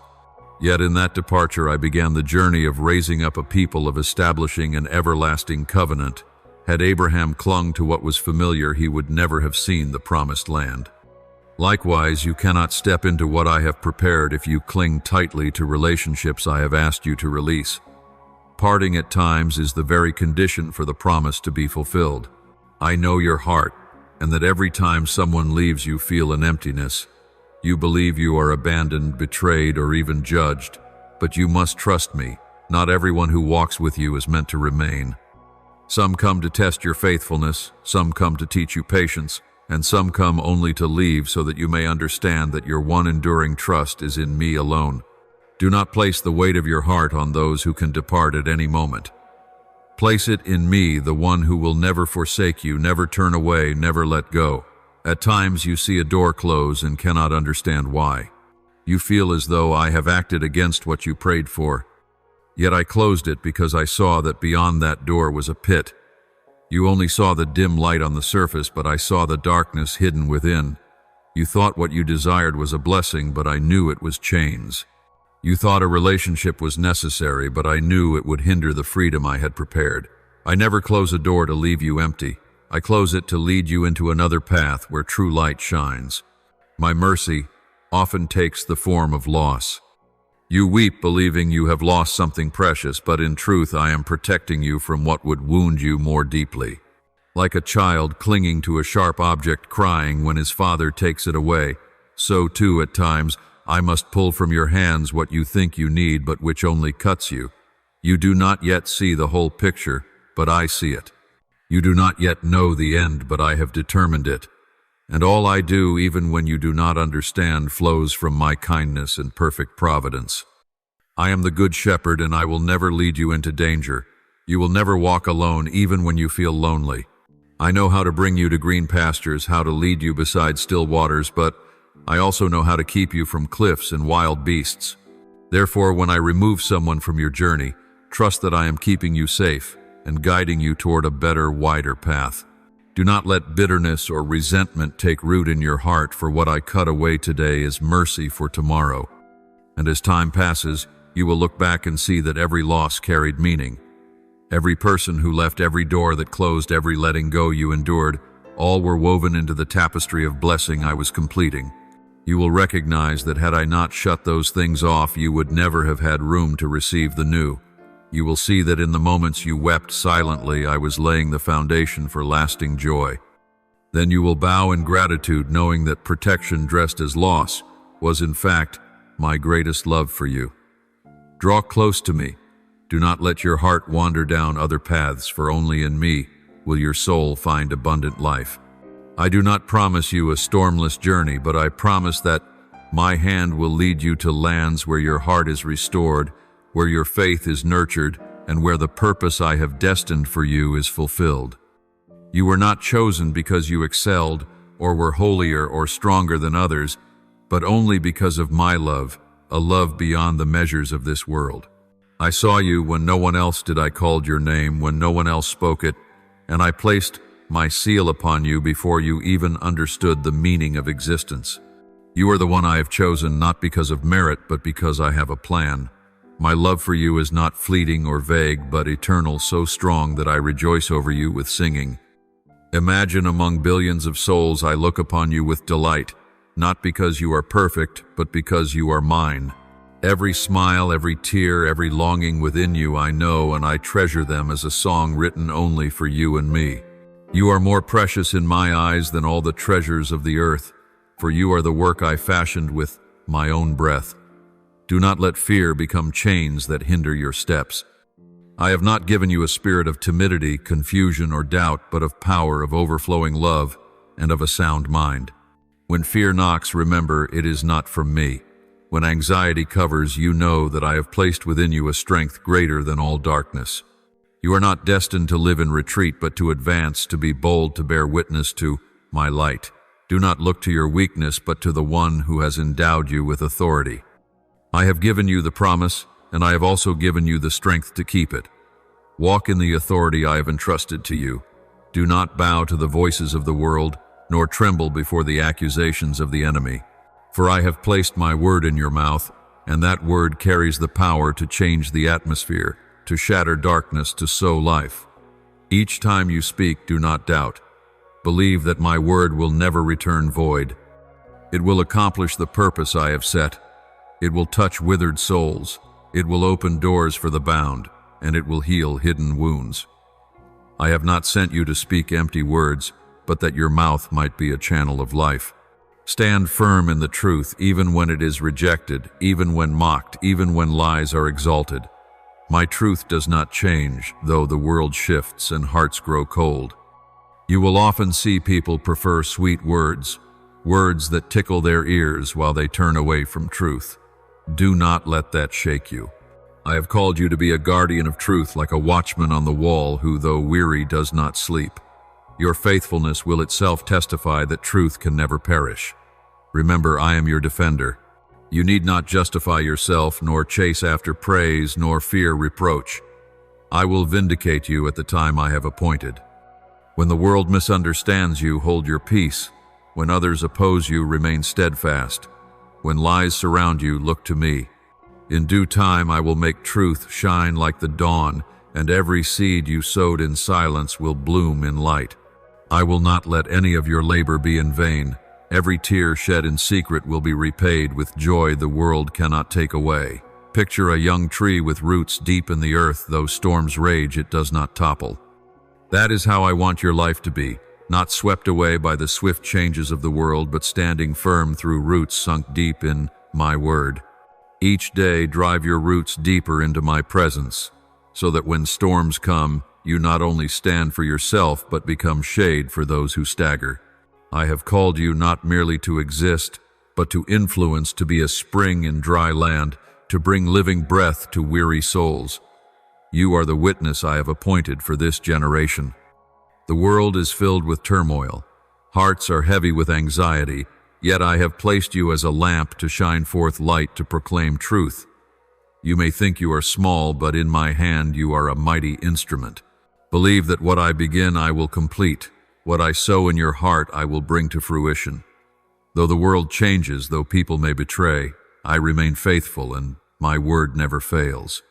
Yet in that departure I began the journey of raising up a people, of establishing an everlasting covenant. Had Abraham clung to what was familiar, he would never have seen the promised land. Likewise, you cannot step into what I have prepared if you cling tightly to relationships I have asked you to release. Parting at times is the very condition for the promise to be fulfilled. I know your heart, and that every time someone leaves you feel an emptiness. You believe you are abandoned, betrayed, or even judged, but you must trust me. Not everyone who walks with you is meant to remain. Some come to test your faithfulness, some come to teach you patience, and some come only to leave so that you may understand that your one enduring trust is in me alone. Do not place the weight of your heart on those who can depart at any moment. Place it in me, the one who will never forsake you, never turn away, never let go. At times you see a door close and cannot understand why. You feel as though I have acted against what you prayed for. Yet I closed it because I saw that beyond that door was a pit. You only saw the dim light on the surface, but I saw the darkness hidden within. You thought what you desired was a blessing, but I knew it was chains. You thought a relationship was necessary, but I knew it would hinder the freedom I had prepared. I never close a door to leave you empty. I close it to lead you into another path where true light shines. My mercy often takes the form of loss. You weep believing you have lost something precious, but in truth I am protecting you from what would wound you more deeply. Like a child clinging to a sharp object, crying when his father takes it away, so too at times I must pull from your hands what you think you need but which only cuts you. You do not yet see the whole picture, but I see it. You do not yet know the end, but I have determined it. And all I do, even when you do not understand, flows from my kindness and perfect providence. I am the good shepherd, and I will never lead you into danger. You will never walk alone, even when you feel lonely. I know how to bring you to green pastures, how to lead you beside still waters, but I also know how to keep you from cliffs and wild beasts. Therefore, when I remove someone from your journey, trust that I am keeping you safe and guiding you toward a better, wider path. Do not let bitterness or resentment take root in your heart, for what I cut away today is mercy for tomorrow. And as time passes, you will look back and see that every loss carried meaning. Every person who left, every door that closed, every letting go you endured, all were woven into the tapestry of blessing I was completing. You will recognize that had I not shut those things off, you would never have had room to receive the new. You will see that in the moments you wept silently, I was laying the foundation for lasting joy. Then you will bow in gratitude, knowing that protection dressed as loss was in fact my greatest love for you. Draw close to me. Do not let your heart wander down other paths, for only in me will your soul find abundant life. I do not promise you a stormless journey, but I promise that my hand will lead you to lands where your heart is restored, where your faith is nurtured, and where the purpose I have destined for you is fulfilled. You were not chosen because you excelled or were holier or stronger than others, but only because of my love, a love beyond the measures of this world. I saw you when no one else did. I called your name when no one else spoke it, and I placed my seal upon you before you even understood the meaning of existence. You are the one I have chosen, not because of merit, but because I have a plan. My love for you is not fleeting or vague, but eternal, so strong that I rejoice over you with singing. Imagine among billions of souls I look upon you with delight, not because you are perfect, but because you are mine. Every smile, every tear, every longing within you I know, and I treasure them as a song written only for you and me. You are more precious in my eyes than all the treasures of the earth, for you are the work I fashioned with my own breath. Do not let fear become chains that hinder your steps. I have not given you a spirit of timidity, confusion, or doubt, but of power, of overflowing love, and of a sound mind. When fear knocks, remember it is not from me. When anxiety covers, you know that I have placed within you a strength greater than all darkness. You are not destined to live in retreat, but to advance, to be bold, to bear witness to my light. Do not look to your weakness, but to the one who has endowed you with authority. I have given you the promise, and I have also given you the strength to keep it. Walk in the authority I have entrusted to you. Do not bow to the voices of the world, nor tremble before the accusations of the enemy. For I have placed my word in your mouth, and that word carries the power to change the atmosphere, to shatter darkness, to sow life. Each time you speak, do not doubt. Believe that my word will never return void. It will accomplish the purpose I have set. It will touch withered souls. It will open doors for the bound, and it will heal hidden wounds. I have not sent you to speak empty words, but that your mouth might be a channel of life. Stand firm in the truth, even when it is rejected, even when mocked, even when lies are exalted. My truth does not change, though the world shifts and hearts grow cold. You will often see people prefer sweet words, words that tickle their ears while they turn away from truth. Do not let that shake you. I have called you to be a guardian of truth, like a watchman on the wall who, though weary, does not sleep. Your faithfulness will itself testify that truth can never perish. Remember, I am your defender. You need not justify yourself, nor chase after praise, nor fear reproach. I will vindicate you at the time I have appointed. When the world misunderstands you, hold your peace. When others oppose you, remain steadfast. When lies surround you, look to me. In due time I will make truth shine like the dawn, and every seed you sowed in silence will bloom in light. I will not let any of your labor be in vain. Every tear shed in secret will be repaid with joy the world cannot take away. Picture a young tree with roots deep in the earth. Though storms rage, it does not topple. That is how I want your life to be, not swept away by the swift changes of the world, but standing firm through roots sunk deep in my word. Each day drive your roots deeper into my presence, so that when storms come, you not only stand for yourself, but become shade for those who stagger. I have called you not merely to exist, but to influence, to be a spring in dry land, to bring living breath to weary souls. You are the witness I have appointed for this generation. The world is filled with turmoil. Hearts are heavy with anxiety, yet I have placed you as a lamp to shine forth light, to proclaim truth. You may think you are small, but in my hand you are a mighty instrument. Believe that what I begin I will complete. What I sow in your heart I will bring to fruition. Though the world changes, though people may betray, I remain faithful, and my word never fails.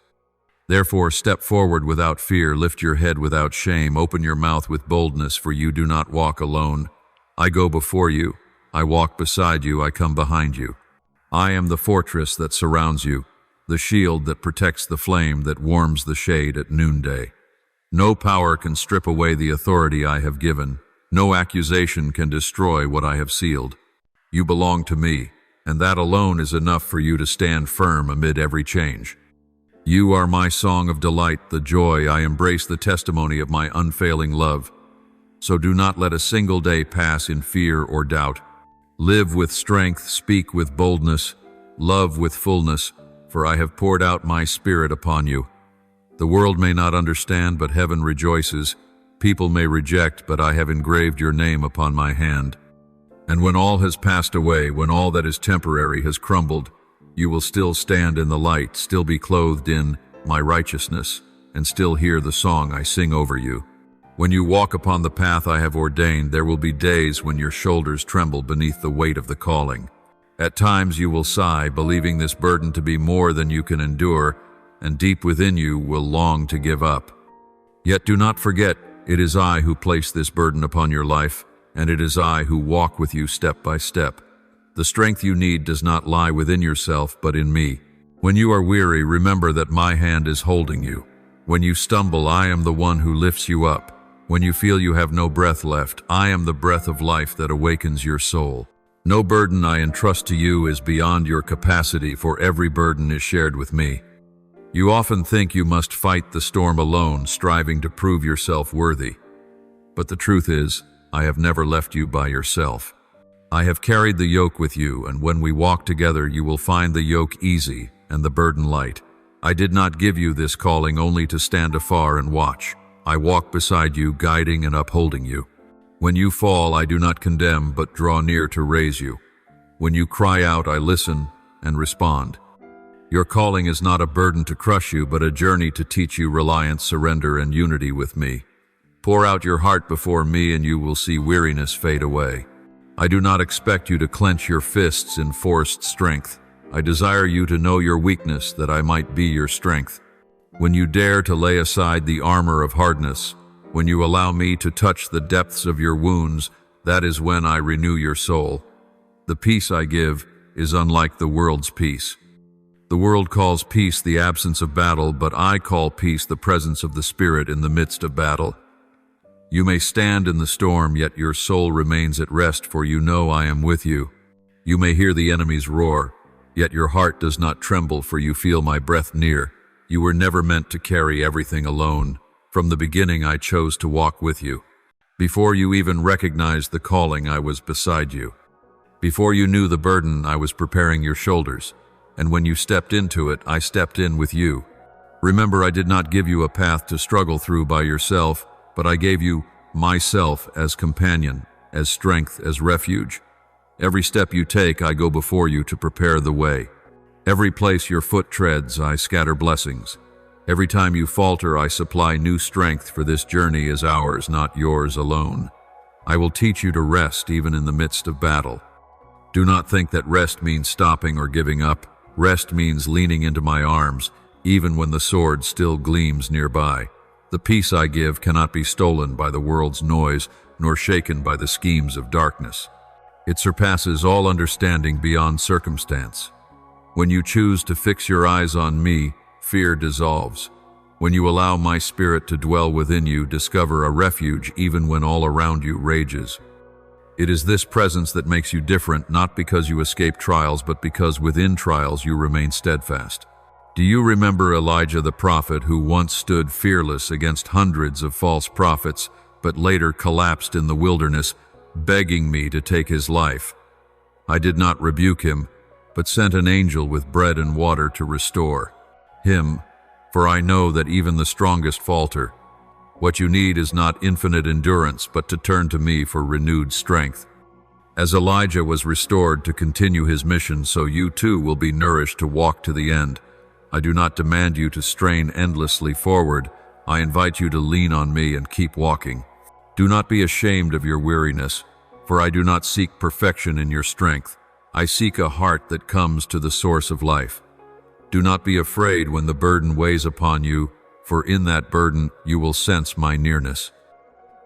Therefore step forward without fear, lift your head without shame, open your mouth with boldness, for you do not walk alone. I go before you, I walk beside you, I come behind you. I am the fortress that surrounds you, the shield that protects the flame, that warms the shade at noonday. No power can strip away the authority I have given. No accusation can destroy what I have sealed. You belong to me, and that alone is enough for you to stand firm amid every change. You are my song of delight, the joy I embrace, the testimony of my unfailing love. So do not let a single day pass in fear or doubt. Live with strength, speak with boldness, love with fullness, for I have poured out my spirit upon you. The world may not understand, but heaven rejoices. People may reject, but I have engraved your name upon my hand. And when all has passed away, when all that is temporary has crumbled, you will still stand in the light, still be clothed in my righteousness, and still hear the song I sing over you. When you walk upon the path I have ordained, there will be days when your shoulders tremble beneath the weight of the calling. At times you will sigh, believing this burden to be more than you can endure, and deep within you will long to give up. Yet do not forget, it is I who place this burden upon your life, and it is I who walk with you step by step. The strength you need does not lie within yourself, but in me. When you are weary, remember that my hand is holding you. When you stumble, I am the one who lifts you up. When you feel you have no breath left, I am the breath of life that awakens your soul. No burden I entrust to you is beyond your capacity, for every burden is shared with me. You often think you must fight the storm alone, striving to prove yourself worthy. But the truth is, I have never left you by yourself. I have carried the yoke with you, and when we walk together, you will find the yoke easy and the burden light. I did not give you this calling only to stand afar and watch. I walk beside you, guiding and upholding you. When you fall, I do not condemn, but draw near to raise you. When you cry out, I listen and respond. Your calling is not a burden to crush you, but a journey to teach you reliance, surrender, and unity with me. Pour out your heart before me and you will see weariness fade away. I do not expect you to clench your fists in forced strength. I desire you to know your weakness that I might be your strength. When you dare to lay aside the armor of hardness, when you allow me to touch the depths of your wounds, that is when I renew your soul. The peace I give is unlike the world's peace. The world calls peace the absence of battle, but I call peace the presence of the Spirit in the midst of battle. You may stand in the storm, yet your soul remains at rest, for you know I am with you. You may hear the enemy's roar, yet your heart does not tremble, for you feel my breath near. You were never meant to carry everything alone. From the beginning I chose to walk with you. Before you even recognized the calling, I was beside you. Before you knew the burden, I was preparing your shoulders. And when you stepped into it, I stepped in with you. Remember, I did not give you a path to struggle through by yourself, but I gave you myself as companion, as strength, as refuge. Every step you take, I go before you to prepare the way. Every place your foot treads, I scatter blessings. Every time you falter, I supply new strength, for this journey is ours, not yours alone. I will teach you to rest even in the midst of battle. Do not think that rest means stopping or giving up. Rest means leaning into my arms, even when the sword still gleams nearby. The peace I give cannot be stolen by the world's noise, nor shaken by the schemes of darkness. It surpasses all understanding beyond circumstance. When you choose to fix your eyes on me, fear dissolves. When you allow my spirit to dwell within you, discover a refuge even when all around you rages. It is this presence that makes you different, not because you escape trials, but because within trials you remain steadfast. Do you remember Elijah the prophet, who once stood fearless against hundreds of false prophets, but later collapsed in the wilderness, begging me to take his life? I did not rebuke him, but sent an angel with bread and water to restore him, for I know that even the strongest falter. What you need is not infinite endurance, but to turn to me for renewed strength. As Elijah was restored to continue his mission, so you too will be nourished to walk to the end. I do not demand you to strain endlessly forward. I invite you to lean on me and keep walking. Do not be ashamed of your weariness, for I do not seek perfection in your strength. I seek a heart that comes to the source of life. Do not be afraid when the burden weighs upon you, for in that burden you will sense my nearness.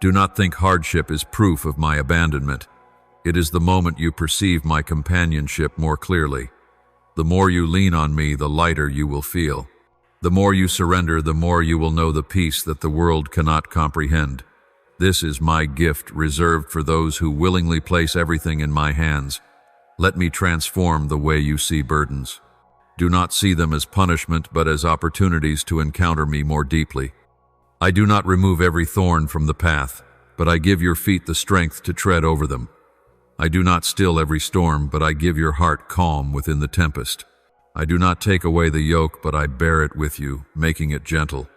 Do not think hardship is proof of my abandonment. It is the moment you perceive my companionship more clearly. The more you lean on me, the lighter you will feel. The more you surrender, the more you will know the peace that the world cannot comprehend. This is my gift reserved for those who willingly place everything in my hands. Let me transform the way you see burdens. Do not see them as punishment, but as opportunities to encounter me more deeply. I do not remove every thorn from the path, but I give your feet the strength to tread over them. I do not still every storm, but I give your heart calm within the tempest. I do not take away the yoke, but I bear it with you, making it gentle.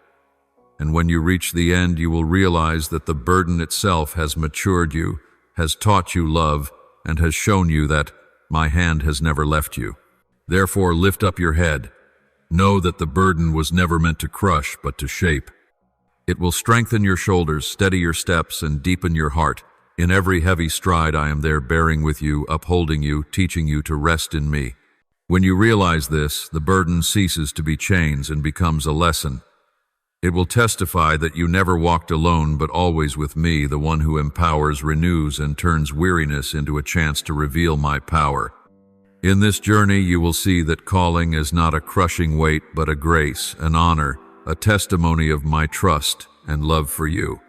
And when you reach the end, you will realize that the burden itself has matured you, has taught you love, and has shown you that my hand has never left you. Therefore, lift up your head. Know that the burden was never meant to crush, but to shape. It will strengthen your shoulders, steady your steps, and deepen your heart. In every heavy stride, I am there bearing with you, upholding you, teaching you to rest in me. When you realize this, the burden ceases to be chains and becomes a lesson. It will testify that you never walked alone, but always with me, the one who empowers, renews, and turns weariness into a chance to reveal my power. In this journey, you will see that calling is not a crushing weight, but a grace, an honor, a testimony of my trust and love for you.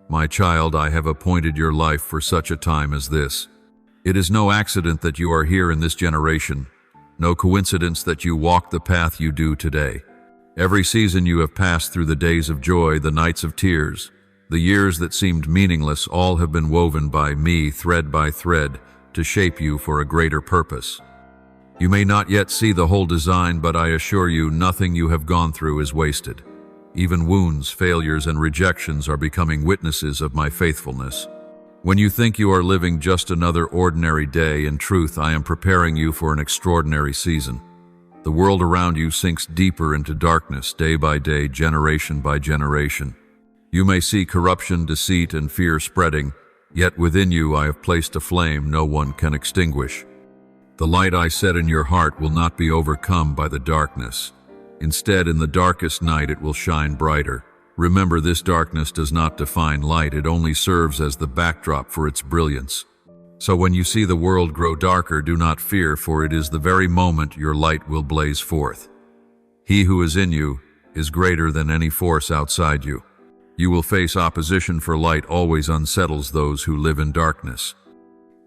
My child, I have appointed your life for such a time as this. It is no accident that you are here in this generation, no coincidence that you walk the path you do today. Every season you have passed through, the days of joy, the nights of tears, the years that seemed meaningless, all have been woven by me, thread by thread, to shape you for a greater purpose. You may not yet see the whole design, but I assure you nothing you have gone through is wasted. Even wounds, failures, and rejections are becoming witnesses of my faithfulness. When you think you are living just another ordinary day, in truth, I am preparing you for an extraordinary season. The world around you sinks deeper into darkness day by day, generation by generation. You may see corruption, deceit, and fear spreading, yet within you I have placed a flame no one can extinguish. The light I set in your heart will not be overcome by the darkness. Instead, in the darkest night it will shine brighter. Remember, this darkness does not define light, it only serves as the backdrop for its brilliance. So when you see the world grow darker, do not fear, for it is the very moment your light will blaze forth. He who is in you is greater than any force outside you. You will face opposition, for light always unsettles those who live in darkness.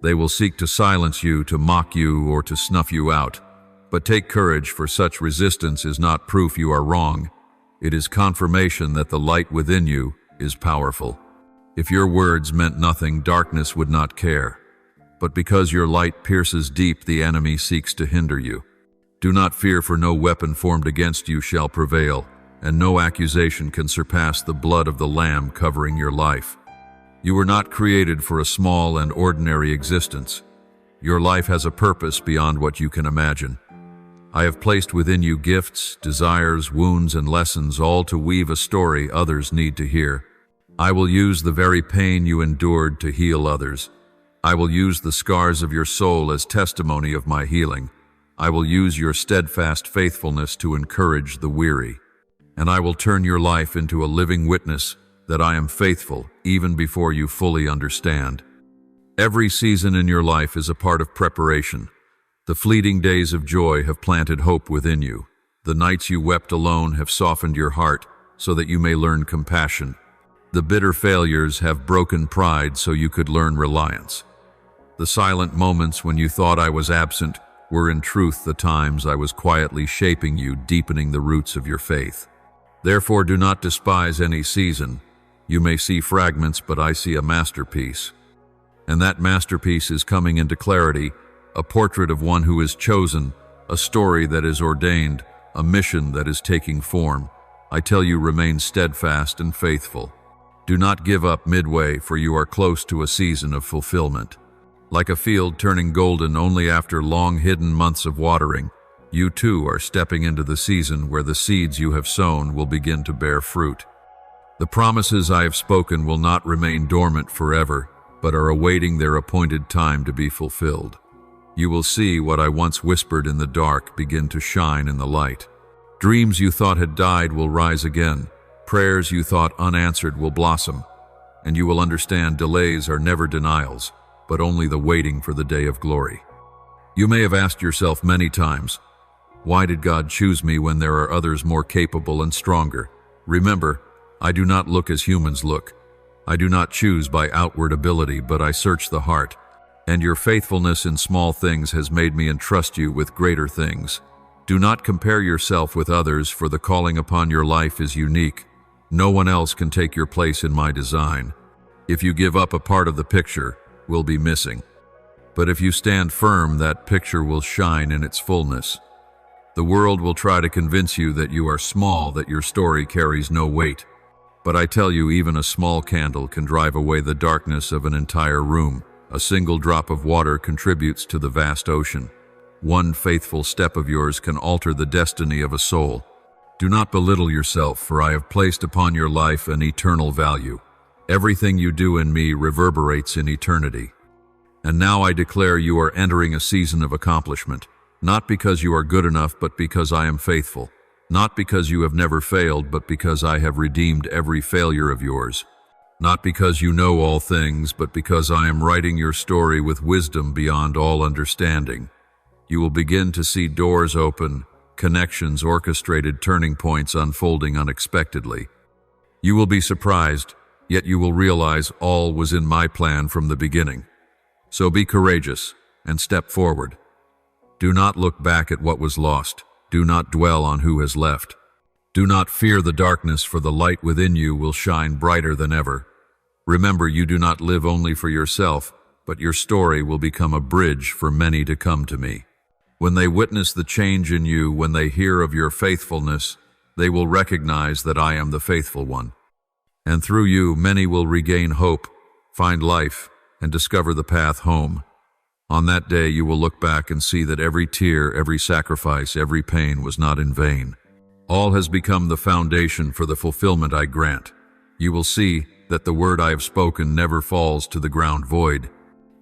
They will seek to silence you, to mock you, or to snuff you out. But take courage, for such resistance is not proof you are wrong. It is confirmation that the light within you is powerful. If your words meant nothing, darkness would not care. But because your light pierces deep, the enemy seeks to hinder you. Do not fear, for no weapon formed against you shall prevail, and no accusation can surpass the blood of the Lamb covering your life. You were not created for a small and ordinary existence. Your life has a purpose beyond what you can imagine. I have placed within you gifts, desires, wounds, and lessons, all to weave a story others need to hear. I will use the very pain you endured to heal others. I will use the scars of your soul as testimony of my healing. I will use your steadfast faithfulness to encourage the weary. And I will turn your life into a living witness that I am faithful even before you fully understand. Every season in your life is a part of preparation. The fleeting days of joy have planted hope within you. The nights you wept alone have softened your heart so that you may learn compassion. The bitter failures have broken pride so you could learn reliance. The silent moments when you thought I was absent were in truth the times I was quietly shaping you, deepening the roots of your faith. Therefore, do not despise any season. You may see fragments, but I see a masterpiece. And that masterpiece is coming into clarity, a portrait of one who is chosen, a story that is ordained, a mission that is taking form. I tell you, remain steadfast and faithful. Do not give up midway, for you are close to a season of fulfillment. Like a field turning golden only after long hidden months of watering, you too are stepping into the season where the seeds you have sown will begin to bear fruit. The promises I have spoken will not remain dormant forever, but are awaiting their appointed time to be fulfilled. You will see what I once whispered in the dark begin to shine in the light. Dreams you thought had died will rise again. Prayers you thought unanswered will blossom. And you will understand delays are never denials, but only the waiting for the day of glory. You may have asked yourself many times, why did God choose me when there are others more capable and stronger? Remember, I do not look as humans look. I do not choose by outward ability, but I search the heart. And your faithfulness in small things has made me entrust you with greater things. Do not compare yourself with others, for the calling upon your life is unique. No one else can take your place in my design. If you give up, a part of the picture will be missing. But if you stand firm, that picture will shine in its fullness. The world will try to convince you that you are small, that your story carries no weight. But I tell you, even a small candle can drive away the darkness of an entire room. A single drop of water contributes to the vast ocean. One faithful step of yours can alter the destiny of a soul. Do not belittle yourself, for I have placed upon your life an eternal value. Everything you do in me reverberates in eternity. And now I declare you are entering a season of accomplishment, not because you are good enough, but because I am faithful. Not because you have never failed, but because I have redeemed every failure of yours. Not because you know all things, but because I am writing your story with wisdom beyond all understanding. You will begin to see doors open, connections orchestrated, turning points unfolding unexpectedly. You will be surprised, yet you will realize all was in my plan from the beginning. So be courageous and step forward. Do not look back at what was lost. Do not dwell on who has left. Do not fear the darkness, for the light within you will shine brighter than ever. Remember, you do not live only for yourself, but your story will become a bridge for many to come to me. When they witness the change in you, when they hear of your faithfulness, they will recognize that I am the faithful one. And through you, many will regain hope, find life, and discover the path home. On that day, you will look back and see that every tear, every sacrifice, every pain was not in vain. All has become the foundation for the fulfillment I grant. You will see that the word I have spoken never falls to the ground void.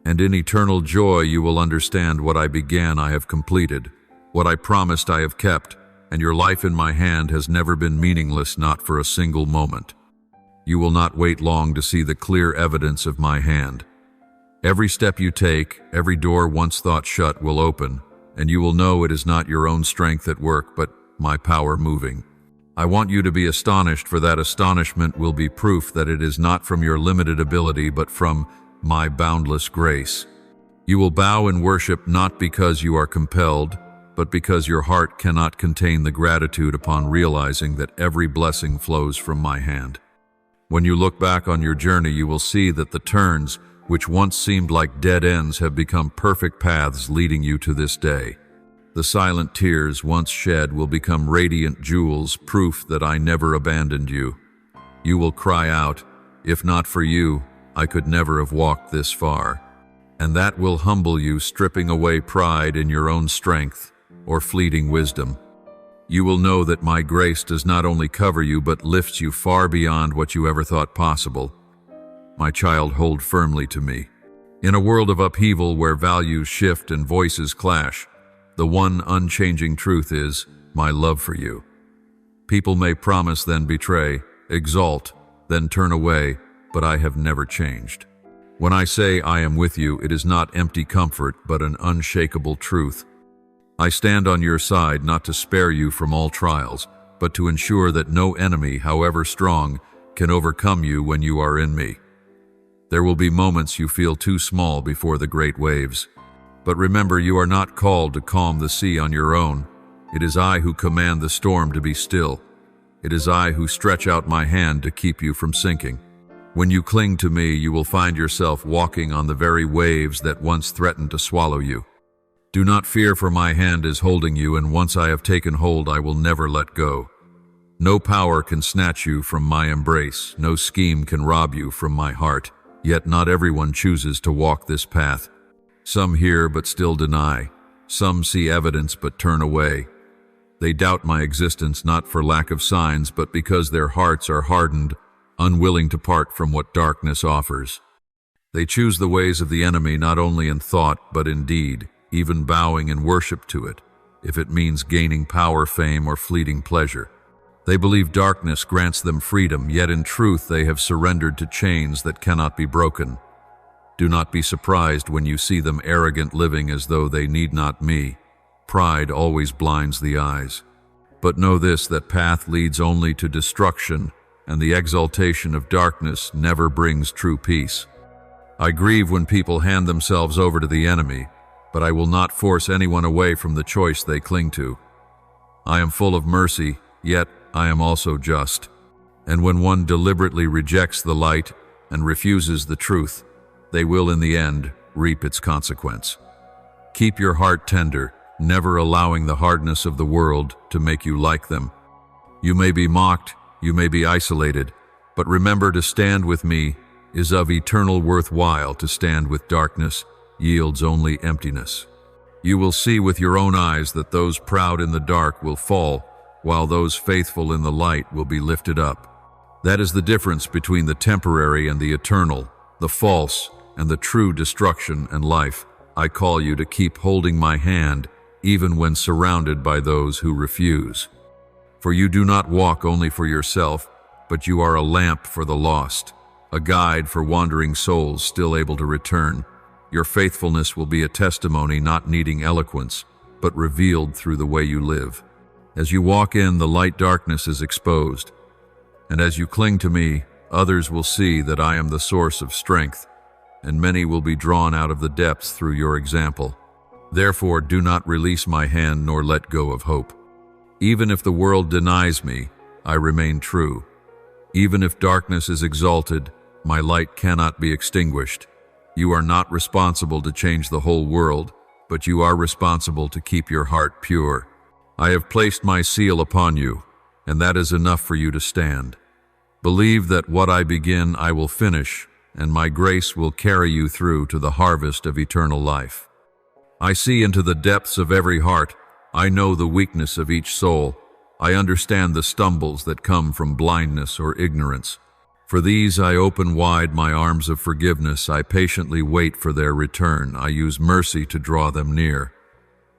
And in eternal joy you will understand what I began I have completed, what I promised I have kept, and your life in my hand has never been meaningless, not for a single moment. You will not wait long to see the clear evidence of my hand. Every step you take, every door once thought shut will open, and you will know it is not your own strength at work, but my power moving. I want you to be astonished, for that astonishment will be proof that it is not from your limited ability, but from my boundless grace. You will bow in worship not because you are compelled, but because your heart cannot contain the gratitude upon realizing that every blessing flows from my hand. When you look back on your journey, you will see that the turns, which once seemed like dead ends, have become perfect paths leading you to this day. The silent tears once shed will become radiant jewels, proof that I never abandoned you. You will cry out, "If not for you, I could never have walked this far." And that will humble you, stripping away pride in your own strength or fleeting wisdom. You will know that my grace does not only cover you, but lifts you far beyond what you ever thought possible. My child, hold firmly to me. In a world of upheaval where values shift and voices clash, the one unchanging truth is my love for you. People may promise, then betray, exalt, then turn away, but I have never changed. When I say I am with you, it is not empty comfort, but an unshakable truth. I stand on your side not to spare you from all trials, but to ensure that no enemy, however strong, can overcome you when you are in me. There will be moments you feel too small before the great waves. But remember, you are not called to calm the sea on your own. It is I who command the storm to be still. It is I who stretch out my hand to keep you from sinking. When you cling to me, you will find yourself walking on the very waves that once threatened to swallow you. Do not fear, for my hand is holding you, and once I have taken hold, I will never let go. No power can snatch you from my embrace. No scheme can rob you from my heart. Yet not everyone chooses to walk this path. Some hear but still deny. Some see evidence but turn away. They doubt my existence not for lack of signs, but because their hearts are hardened, unwilling to part from what darkness offers. They choose the ways of the enemy not only in thought but in deed, even bowing in worship to it, if it means gaining power, fame, or fleeting pleasure. They believe darkness grants them freedom, yet in truth they have surrendered to chains that cannot be broken. Do not be surprised when you see them arrogant, living as though they need not me. Pride always blinds the eyes. But know this, that path leads only to destruction, and the exaltation of darkness never brings true peace. I grieve when people hand themselves over to the enemy, but I will not force anyone away from the choice they cling to. I am full of mercy, yet I am also just. And when one deliberately rejects the light and refuses the truth, they will in the end reap its consequence. Keep your heart tender, never allowing the hardness of the world to make you like them. You may be mocked, you may be isolated, but remember, to stand with me is of eternal worthwhile. To stand with darkness yields only emptiness. You will see with your own eyes that those proud in the dark will fall, while those faithful in the light will be lifted up. That is the difference between the temporary and the eternal, the false and the true destruction and life. I call you to keep holding my hand, even when surrounded by those who refuse. For you do not walk only for yourself, but you are a lamp for the lost, a guide for wandering souls still able to return. Your faithfulness will be a testimony not needing eloquence, but revealed through the way you live. As you walk in, the light darkness is exposed. And as you cling to me, others will see that I am the source of strength, and many will be drawn out of the depths through your example. Therefore, do not release my hand nor let go of hope. Even if the world denies me, I remain true. Even if darkness is exalted, my light cannot be extinguished. You are not responsible to change the whole world, but you are responsible to keep your heart pure. I have placed my seal upon you, and that is enough for you to stand. Believe that what I begin I will finish, and my grace will carry you through to the harvest of eternal life. I see into the depths of every heart. I know the weakness of each soul. I understand the stumbles that come from blindness or ignorance. For these I open wide my arms of forgiveness. I patiently wait for their return. I use mercy to draw them near.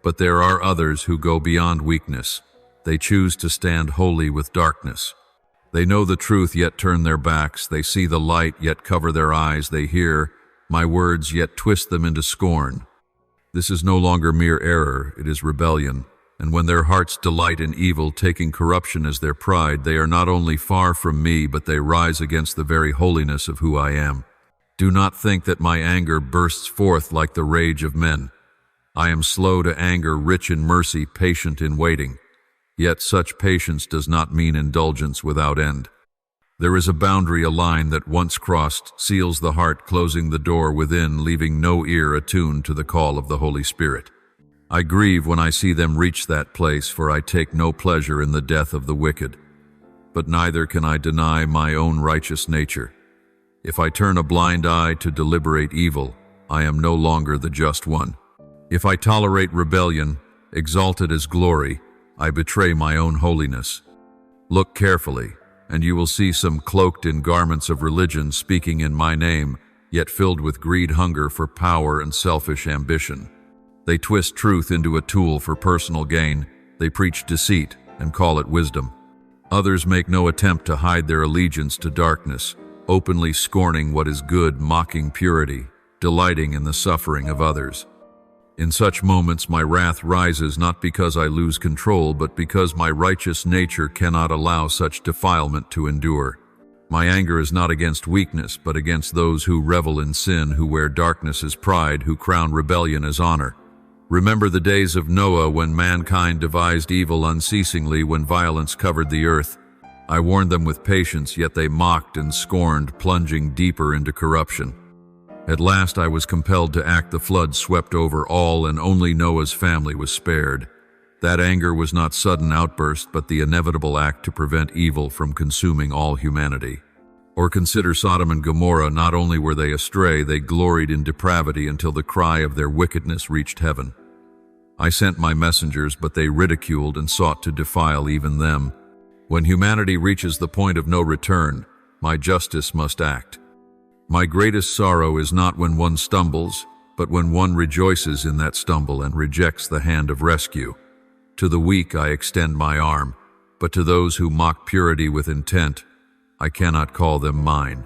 But there are others who go beyond weakness. They choose to stand wholly with darkness. They know the truth, yet turn their backs. They see the light, yet cover their eyes. They hear my words, yet twist them into scorn. This is no longer mere error, it is rebellion. And when their hearts delight in evil, taking corruption as their pride, they are not only far from me, but they rise against the very holiness of who I am. Do not think that my anger bursts forth like the rage of men. I am slow to anger, rich in mercy, patient in waiting. Yet such patience does not mean indulgence without end. There is a boundary, a line that once crossed seals the heart, closing the door within, leaving no ear attuned to the call of the Holy Spirit. I grieve when I see them reach that place, for I take no pleasure in the death of the wicked. But neither can I deny my own righteous nature. If I turn a blind eye to deliberate evil, I am no longer the just one. If I tolerate rebellion, exalt it as glory, I betray my own holiness. Look carefully, and you will see some cloaked in garments of religion, speaking in my name, yet filled with greed, hunger for power, and selfish ambition. They twist truth into a tool for personal gain. They preach deceit and call it wisdom. Others make no attempt to hide their allegiance to darkness, openly scorning what is good, mocking purity, delighting in the suffering of others. In such moments my wrath rises, not because I lose control, but because my righteous nature cannot allow such defilement to endure. My anger is not against weakness, but against those who revel in sin, who wear darkness as pride, who crown rebellion as honor. Remember the days of Noah, when mankind devised evil unceasingly, when violence covered the earth. I warned them with patience, yet they mocked and scorned, plunging deeper into corruption. At last I was compelled to act. The flood swept over all, and only Noah's family was spared. That anger was not sudden outburst, but the inevitable act to prevent evil from consuming all humanity. Or consider Sodom and Gomorrah. Not only were they astray, they gloried in depravity until the cry of their wickedness reached heaven. I sent my messengers, but they ridiculed and sought to defile even them. When humanity reaches the point of no return, my justice must act. My greatest sorrow is not when one stumbles, but when one rejoices in that stumble and rejects the hand of rescue. To the weak I extend my arm, but to those who mock purity with intent, I cannot call them mine.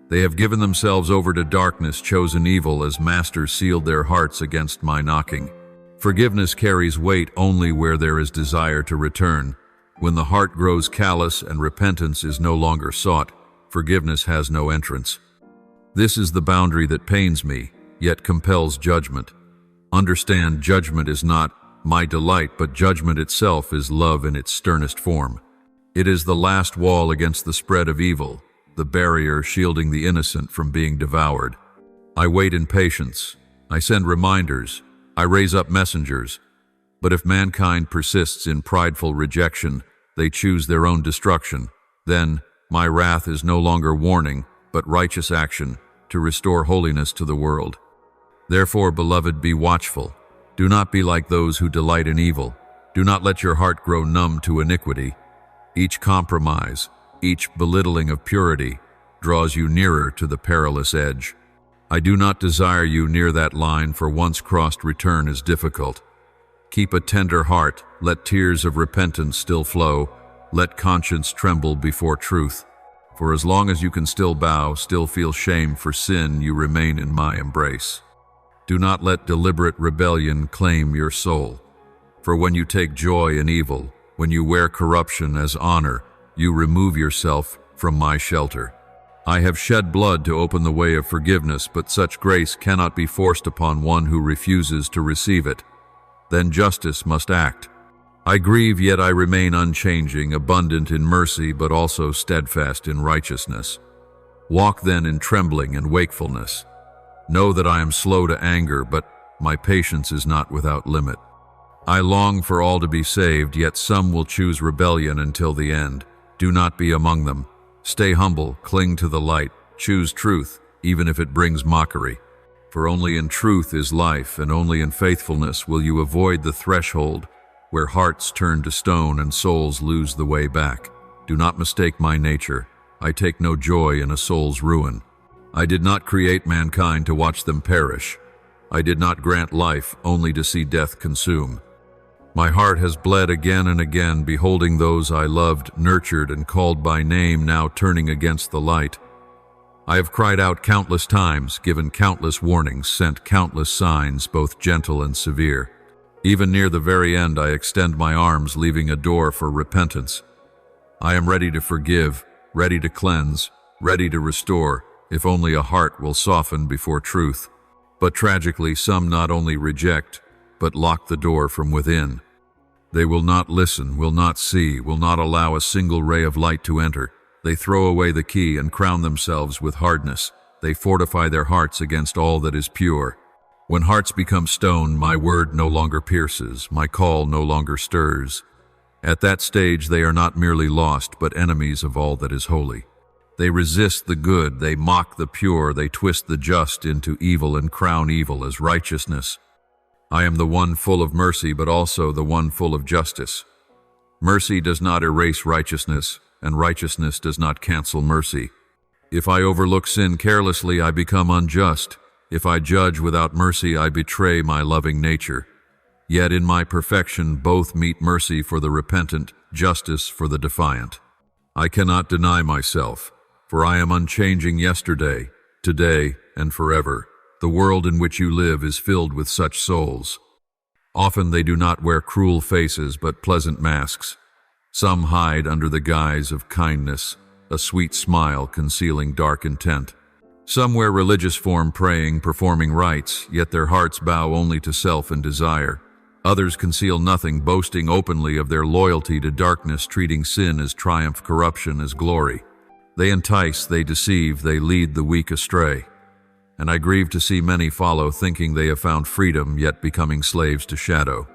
They have given themselves over to darkness, chosen evil as masters, sealed their hearts against my knocking. Forgiveness carries weight only where there is desire to return. When the heart grows callous and repentance is no longer sought, forgiveness has no entrance. This is the boundary that pains me, yet compels judgment. Understand, judgment is not my delight, but judgment itself is love in its sternest form. It is the last wall against the spread of evil, the barrier shielding the innocent from being devoured. I wait in patience. I send reminders. I raise up messengers. But if mankind persists in prideful rejection, they choose their own destruction. Then my wrath is no longer warning, but righteous action to restore holiness to the world. Therefore, beloved, be watchful. Do not be like those who delight in evil. Do not let your heart grow numb to iniquity. Each compromise, each belittling of purity, draws you nearer to the perilous edge. I do not desire you near that line, for once crossed, return is difficult. Keep a tender heart, let tears of repentance still flow, let conscience tremble before truth. For as long as you can still bow, still feel shame for sin, you remain in my embrace. Do not let deliberate rebellion claim your soul. For when you take joy in evil, when you wear corruption as honor, you remove yourself from my shelter. I have shed blood to open the way of forgiveness, but such grace cannot be forced upon one who refuses to receive it. Then justice must act. I grieve, yet I remain unchanging, abundant in mercy, but also steadfast in righteousness. Walk then in trembling and wakefulness. Know that I am slow to anger, but my patience is not without limit. I long for all to be saved, yet some will choose rebellion until the end. Do not be among them. Stay humble, cling to the light, choose truth, even if it brings mockery. For only in truth is life, and only in faithfulness will you avoid the threshold where hearts turn to stone and souls lose the way back. Do not mistake my nature. I take no joy in a soul's ruin. I did not create mankind to watch them perish. I did not grant life only to see death consume. My heart has bled again and again, beholding those I loved, nurtured, and called by name now turning against the light. I have cried out countless times, given countless warnings, sent countless signs, both gentle and severe. Even near the very end, I extend my arms, leaving a door for repentance. I am ready to forgive, ready to cleanse, ready to restore, if only a heart will soften before truth. But tragically, some not only reject, but lock the door from within. They will not listen, will not see, will not allow a single ray of light to enter. They throw away the key and crown themselves with hardness. They fortify their hearts against all that is pure. When hearts become stone, my word no longer pierces, my call no longer stirs. At that stage, they are not merely lost, but enemies of all that is holy. They resist the good, they mock the pure, they twist the just into evil and crown evil as righteousness. I am the one full of mercy, but also the one full of justice. Mercy does not erase righteousness, and righteousness does not cancel mercy. If I overlook sin carelessly, I become unjust. If I judge without mercy, I betray my loving nature. Yet in my perfection, both meet mercy for the repentant, justice for the defiant. I cannot deny myself, for I am unchanging yesterday, today, and forever. The world in which you live is filled with such souls. Often they do not wear cruel faces, but pleasant masks. Some hide under the guise of kindness, a sweet smile concealing dark intent. Some wear religious form, praying, performing rites, yet their hearts bow only to self and desire. Others conceal nothing, boasting openly of their loyalty to darkness, treating sin as triumph, corruption as glory. They entice, they deceive, they lead the weak astray. And I grieve to see many follow, thinking they have found freedom, yet becoming slaves to shadow.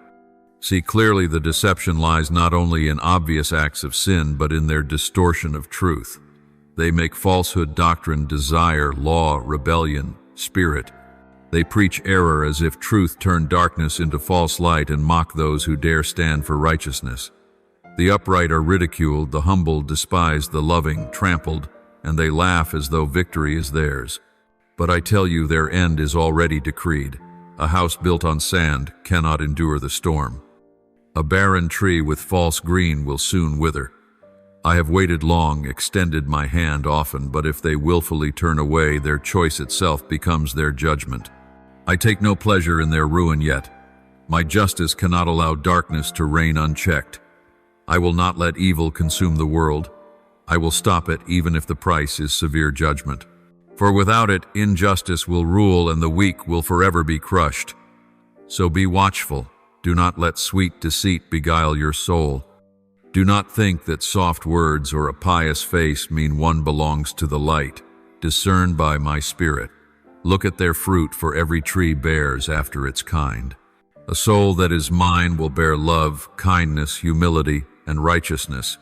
See clearly the deception lies not only in obvious acts of sin, but in their distortion of truth. They make falsehood doctrine, desire, law, rebellion, spirit. They preach error as if truth turned darkness into false light and mock those who dare stand for righteousness. The upright are ridiculed, the humble despised, the loving trampled, and they laugh as though victory is theirs. But I tell you, their end is already decreed. A house built on sand cannot endure the storm. A barren tree with false green will soon wither. I have waited long, extended my hand often, but if they willfully turn away, their choice itself becomes their judgment. I take no pleasure in their ruin yet. My justice cannot allow darkness to reign unchecked. I will not let evil consume the world. I will stop it even if the price is severe judgment. For without it, injustice will rule and the weak will forever be crushed. So be watchful. Do not let sweet deceit beguile your soul. Do not think that soft words or a pious face mean one belongs to the light. Discern by my spirit. Look at their fruit, for every tree bears after its kind. A soul that is mine will bear love, kindness, humility, and righteousness.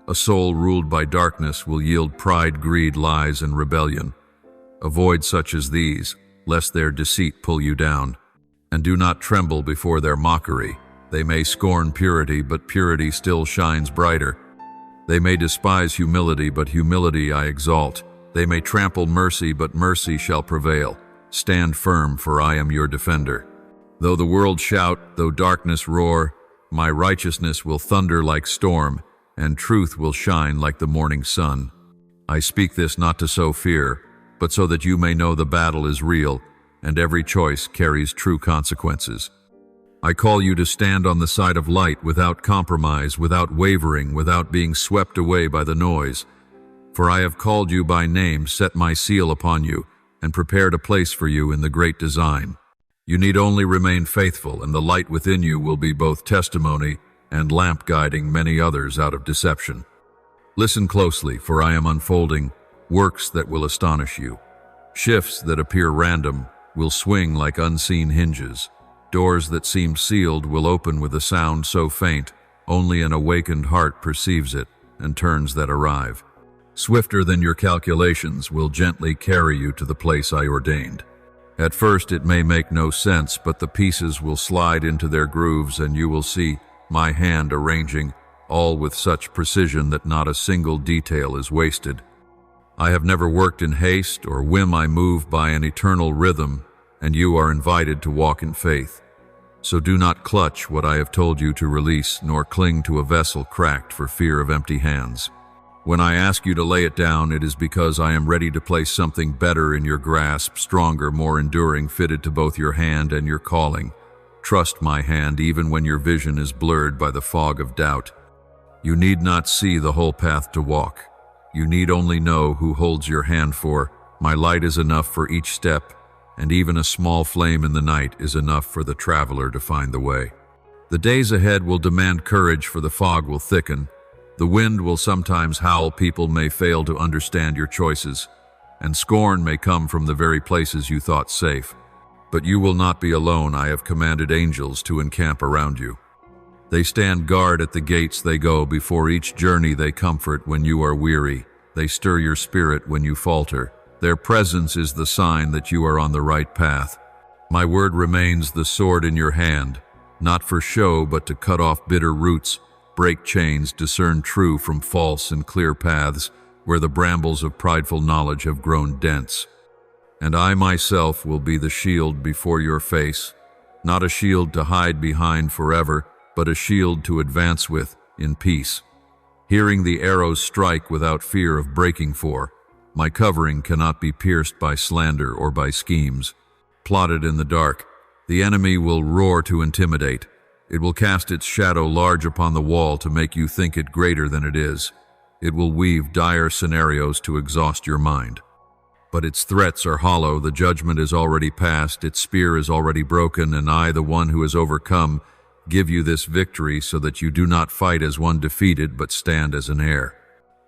A soul ruled by darkness will yield pride, greed, lies, and rebellion. Avoid such as these, lest their deceit pull you down. And do not tremble before their mockery. They may scorn purity, but purity still shines brighter. They may despise humility, but humility I exalt. They may trample mercy, but mercy shall prevail. Stand firm, for I am your defender. Though the world shout, though darkness roar, my righteousness will thunder like storm, and truth will shine like the morning sun. I speak this not to sow fear, but so that you may know the battle is real, and every choice carries true consequences. I call you to stand on the side of light without compromise, without wavering, without being swept away by the noise. For I have called you by name, set my seal upon you, and prepared a place for you in the great design. You need only remain faithful, and the light within you will be both testimony and lamp guiding many others out of deception. Listen closely, for I am unfolding works that will astonish you. Shifts that appear random will swing like unseen hinges. Doors that seem sealed will open with a sound so faint, only an awakened heart perceives it, and turns that arrive. Swifter than your calculations will gently carry you to the place I ordained. At first it may make no sense, but the pieces will slide into their grooves and you will see my hand arranging all with such precision that not a single detail is wasted. I have never worked in haste or whim. I move by an eternal rhythm, and you are invited to walk in faith. So do not clutch what I have told you to release, nor cling to a vessel cracked for fear of empty hands. When I ask you to lay it down, it is because I am ready to place something better in your grasp, stronger, more enduring, fitted to both your hand and your calling. Trust my hand even when your vision is blurred by the fog of doubt. You need not see the whole path to walk. You need only know who holds your hand, for my light is enough for each step, and even a small flame in the night is enough for the traveler to find the way. The days ahead will demand courage, for the fog will thicken. The wind will sometimes howl, people may fail to understand your choices, and scorn may come from the very places you thought safe. But you will not be alone. I have commanded angels to encamp around you. They stand guard at the gates they go. Before each journey they comfort when you are weary. They stir your spirit when you falter. Their presence is the sign that you are on the right path. My word remains the sword in your hand, not for show, but to cut off bitter roots, break chains, discern true from false, and clear paths where the brambles of prideful knowledge have grown dense. And I myself will be the shield before your face, not a shield to hide behind forever, but a shield to advance with in peace. Hearing the arrows strike without fear of breaking, for my covering cannot be pierced by slander or by schemes. Plotted in the dark, the enemy will roar to intimidate. It will cast its shadow large upon the wall to make you think it greater than it is. It will weave dire scenarios to exhaust your mind. But its threats are hollow. The judgment is already past, its spear is already broken, and I, the one who has overcome, give you this victory so that you do not fight as one defeated, but stand as an heir.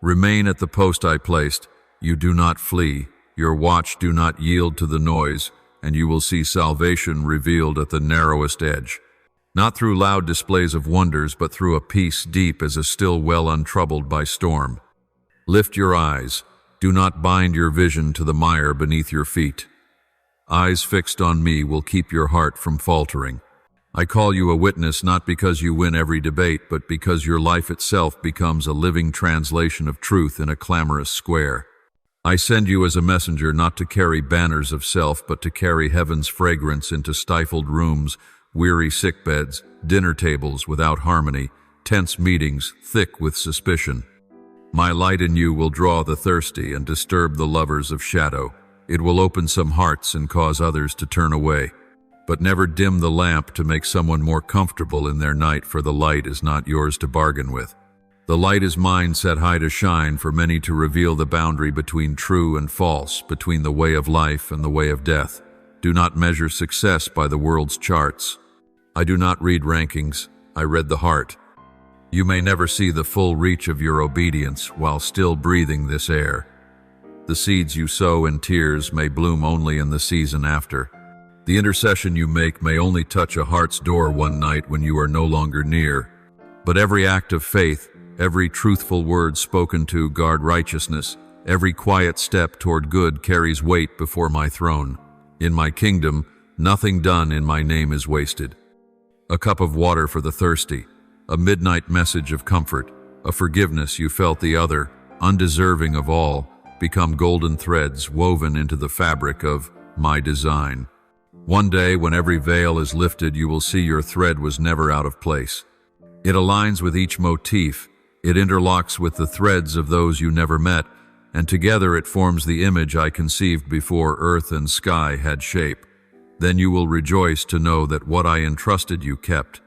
Remain at the post I placed. You do not flee. Your watch do not yield to the noise, and you will see salvation revealed at the narrowest edge. Not through loud displays of wonders, but through a peace deep as a still well untroubled by storm. Lift your eyes. Do not bind your vision to the mire beneath your feet. Eyes fixed on me will keep your heart from faltering. I call you a witness not because you win every debate, but because your life itself becomes a living translation of truth in a clamorous square. I send you as a messenger not to carry banners of self, but to carry heaven's fragrance into stifled rooms, weary sickbeds, dinner tables without harmony, tense meetings thick with suspicion. My light in you will draw the thirsty and disturb the lovers of shadow. It will open some hearts and cause others to turn away. But never dim the lamp to make someone more comfortable in their night, for the light is not yours to bargain with. The light is mine set high to shine, for many to reveal the boundary between true and false, between the way of life and the way of death. Do not measure success by the world's charts. I do not read rankings, I read the heart. You may never see the full reach of your obedience while still breathing this air. The seeds you sow in tears may bloom only in the season after. The intercession you make may only touch a heart's door one night when you are no longer near. But every act of faith, every truthful word spoken to guard righteousness, every quiet step toward good carries weight before my throne. In my kingdom, nothing done in my name is wasted. A cup of water for the thirsty, a midnight message of comfort, a forgiveness you felt the other, undeserving of all, become golden threads woven into the fabric of my design. One day, when every veil is lifted, you will see your thread was never out of place. It aligns with each motif, it interlocks with the threads of those you never met, and together it forms the image I conceived before earth and sky had shape. Then you will rejoice to know that what I entrusted you kept.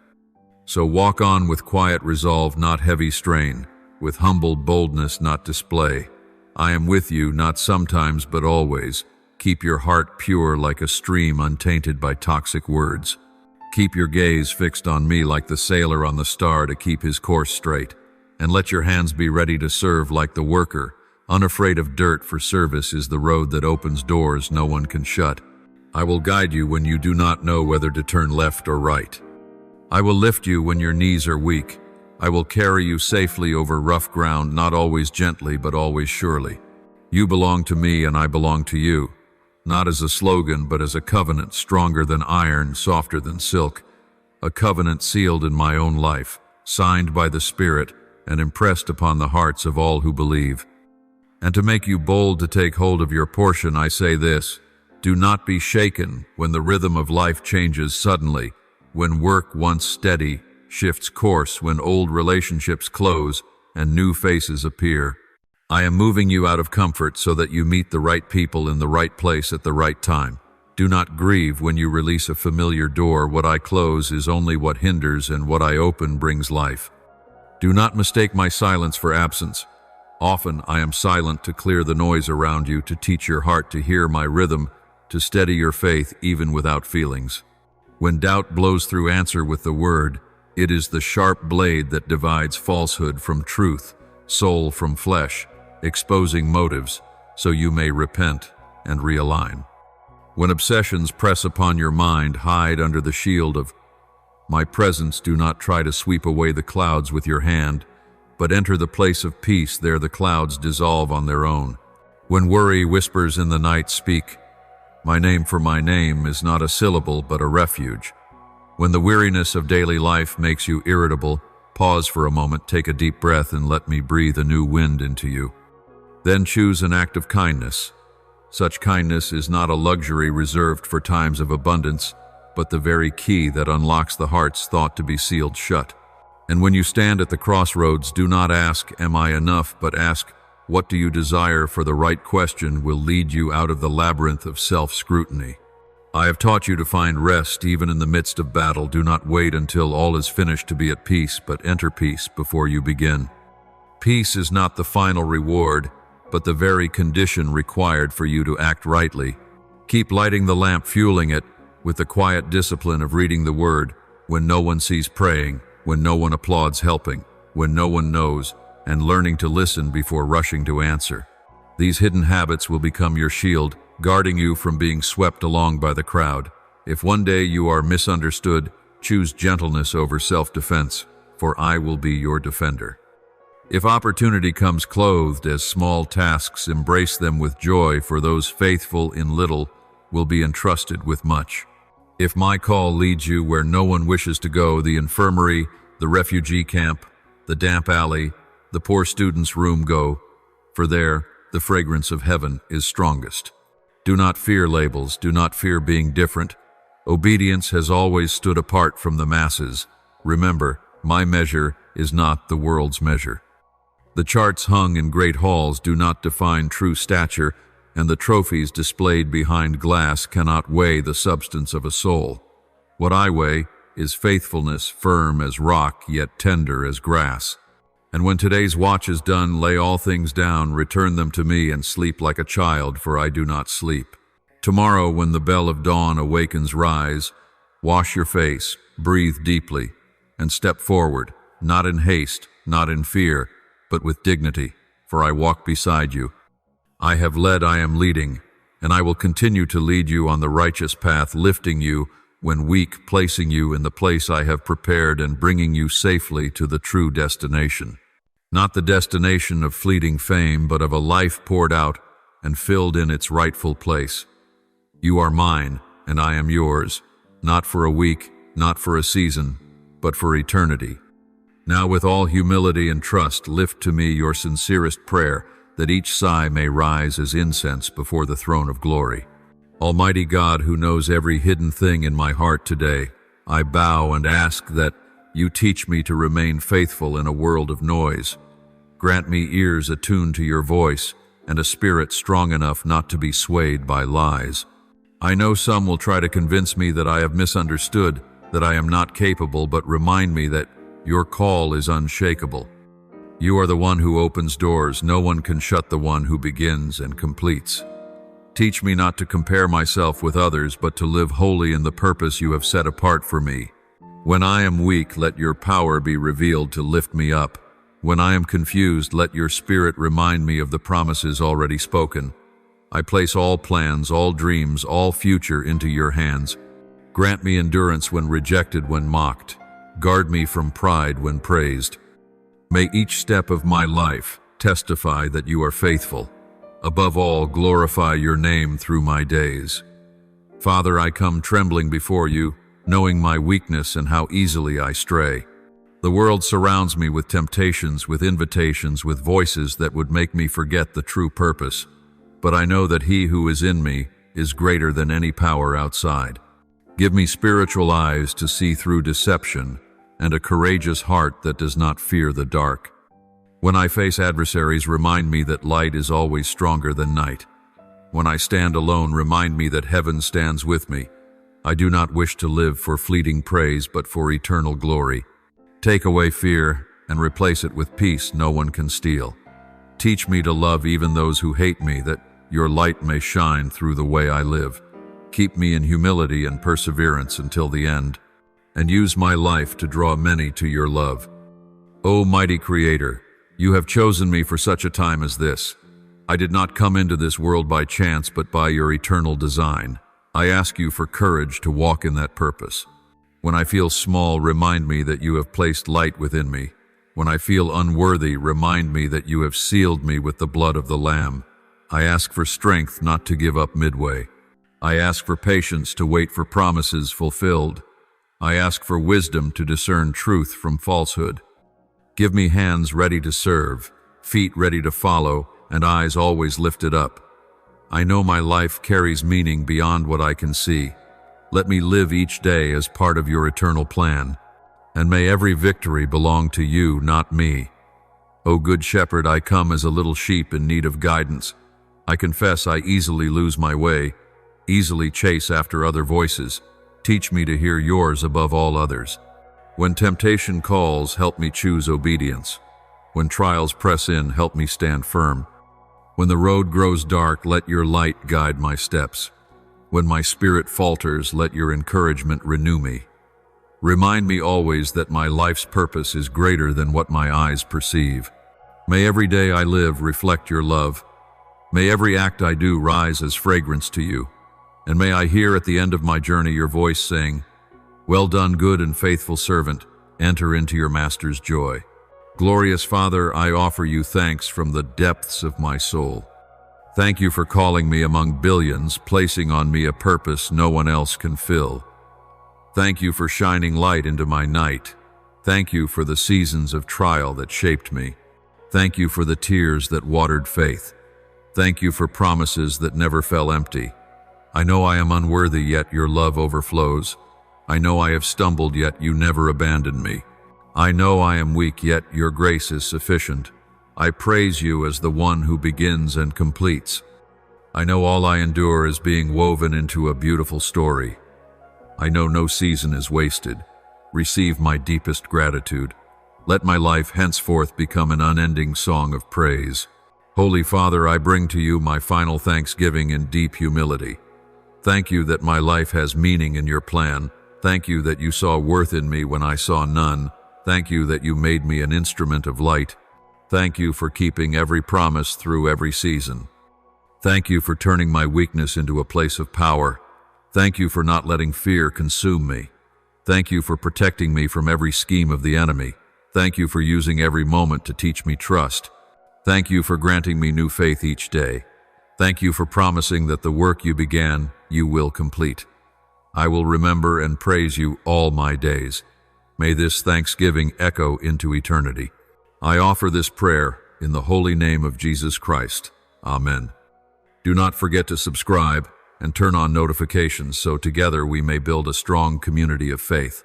So walk on with quiet resolve, not heavy strain, with humble boldness, not display. I am with you, not sometimes, but always. Keep your heart pure like a stream untainted by toxic words. Keep your gaze fixed on me like the sailor on the star to keep his course straight. And let your hands be ready to serve like the worker. Unafraid of dirt, for service is the road that opens doors no one can shut. I will guide you when you do not know whether to turn left or right. I will lift you when your knees are weak. I will carry you safely over rough ground, not always gently, but always surely. You belong to me and I belong to you. Not as a slogan, but as a covenant, stronger than iron, softer than silk. A covenant sealed in my own life, signed by the Spirit, and impressed upon the hearts of all who believe. And to make you bold to take hold of your portion, I say this: do not be shaken when the rhythm of life changes suddenly, when work once steady shifts course, when old relationships close and new faces appear. I am moving you out of comfort so that you meet the right people in the right place at the right time. Do not grieve when you release a familiar door. What I close is only what hinders, and what I open brings life. Do not mistake my silence for absence. Often I am silent to clear the noise around you, to teach your heart to hear my rhythm, to steady your faith even without feelings. When doubt blows through, answer with the word. It is the sharp blade that divides falsehood from truth, soul from flesh, exposing motives so you may repent and realign. When obsessions press upon your mind, hide under the shield of my presence. Do not try to sweep away the clouds with your hand, but enter the place of peace. There the clouds dissolve on their own. When worry whispers in the night, speak. My name, for my name is not a syllable but a refuge. When the weariness of daily life makes you irritable, pause for a moment, take a deep breath, and let me breathe a new wind into you. Then choose an act of kindness. Such kindness is not a luxury reserved for times of abundance, but the very key that unlocks the hearts thought to be sealed shut. And when you stand at the crossroads, do not ask, "Am I enough?" but ask, "What do you desire?" For the right question will lead you out of the labyrinth of self-scrutiny. I have taught you to find rest even in the midst of battle. Do not wait until all is finished to be at peace, but enter peace before you begin. Peace is not the final reward, but the very condition required for you to act rightly. Keep lighting the lamp, fueling it with the quiet discipline of reading the Word, when no one sees, praying, when no one applauds, helping, when no one knows, and learning to listen before rushing to answer. These hidden habits will become your shield, guarding you from being swept along by the crowd. If one day you are misunderstood, choose gentleness over self-defense, for I will be your defender. If opportunity comes clothed as small tasks, embrace them with joy, for those faithful in little will be entrusted with much. If my call leads you where no one wishes to go, the infirmary, the refugee camp, the damp alley, the poor student's room, go, for there the fragrance of heaven is strongest. Do not fear labels, do not fear being different. Obedience has always stood apart from the masses. Remember, my measure is not the world's measure. The charts hung in great halls do not define true stature, and the trophies displayed behind glass cannot weigh the substance of a soul. What I weigh is faithfulness, firm as rock, yet tender as grass. And when today's watch is done, lay all things down, return them to me, and sleep like a child, for I do not sleep. Tomorrow, when the bell of dawn awakens, rise, wash your face, breathe deeply, and step forward, not in haste, not in fear, but with dignity, for I walk beside you. I have led, I am leading, and I will continue to lead you on the righteous path, lifting you when weak, placing you in the place I have prepared, and bringing you safely to the true destination. Not the destination of fleeting fame, but of a life poured out and filled in its rightful place. You are mine, and I am yours, not for a week, not for a season, but for eternity. Now with all humility and trust, lift to me your sincerest prayer, that each sigh may rise as incense before the throne of glory. Almighty God, who knows every hidden thing in my heart today, I bow and ask that you teach me to remain faithful in a world of noise. Grant me ears attuned to your voice and a spirit strong enough not to be swayed by lies. I know some will try to convince me that I have misunderstood, that I am not capable, but remind me that your call is unshakable. You are the one who opens doors. No one can shut the one who begins and completes. Teach me not to compare myself with others, but to live wholly in the purpose you have set apart for me. When I am weak, let your power be revealed to lift me up. When I am confused, let your spirit remind me of the promises already spoken. I place all plans, all dreams, all future into your hands. Grant me endurance when rejected, when mocked. Guard me from pride when praised. May each step of my life testify that you are faithful. Above all, glorify your name through my days. Father, I come trembling before you, knowing my weakness and how easily I stray. The world surrounds me with temptations, with invitations, with voices that would make me forget the true purpose. But I know that He who is in me is greater than any power outside. Give me spiritual eyes to see through deception and a courageous heart that does not fear the dark. When I face adversaries, remind me that light is always stronger than night. When I stand alone, remind me that heaven stands with me. I do not wish to live for fleeting praise, but for eternal glory. Take away fear and replace it with peace no one can steal. Teach me to love even those who hate me, that your light may shine through the way I live. Keep me in humility and perseverance until the end, and use my life to draw many to your love. O mighty Creator, you have chosen me for such a time as this. I did not come into this world by chance, but by your eternal design. I ask you for courage to walk in that purpose. When I feel small, remind me that you have placed light within me. When I feel unworthy, remind me that you have sealed me with the blood of the Lamb. I ask for strength not to give up midway. I ask for patience to wait for promises fulfilled. I ask for wisdom to discern truth from falsehood. Give me hands ready to serve, feet ready to follow, and eyes always lifted up. I know my life carries meaning beyond what I can see. Let me live each day as part of your eternal plan, and may every victory belong to you, not me. O Good Shepherd, I come as a little sheep in need of guidance. I confess I easily lose my way, easily chase after other voices. Teach me to hear yours above all others. When temptation calls, help me choose obedience. When trials press in, help me stand firm. When the road grows dark, let your light guide my steps. When my spirit falters, let your encouragement renew me. Remind me always that my life's purpose is greater than what my eyes perceive. May every day I live reflect your love. May every act I do rise as fragrance to you. And may I hear at the end of my journey your voice saying, "Well done, good and faithful servant. Enter into your master's joy." Glorious Father, I offer you thanks from the depths of my soul. Thank you for calling me among billions, placing on me a purpose no one else can fill. Thank you for shining light into my night. Thank you for the seasons of trial that shaped me. Thank you for the tears that watered faith. Thank you for promises that never fell empty. I know I am unworthy, yet your love overflows. I know I have stumbled, yet you never abandoned me. I know I am weak, yet your grace is sufficient. I praise you as the one who begins and completes. I know all I endure is being woven into a beautiful story. I know no season is wasted. Receive my deepest gratitude. Let my life henceforth become an unending song of praise. Holy Father, I bring to you my final thanksgiving in deep humility. Thank you that my life has meaning in your plan. Thank you that you saw worth in me when I saw none. Thank you that you made me an instrument of light. Thank you for keeping every promise through every season. Thank you for turning my weakness into a place of power. Thank you for not letting fear consume me. Thank you for protecting me from every scheme of the enemy. Thank you for using every moment to teach me trust. Thank you for granting me new faith each day. Thank you for promising that the work you began, you will complete. I will remember and praise you all my days. May this thanksgiving echo into eternity. I offer this prayer in the holy name of Jesus Christ. Amen. Do not forget to subscribe and turn on notifications so together we may build a strong community of faith.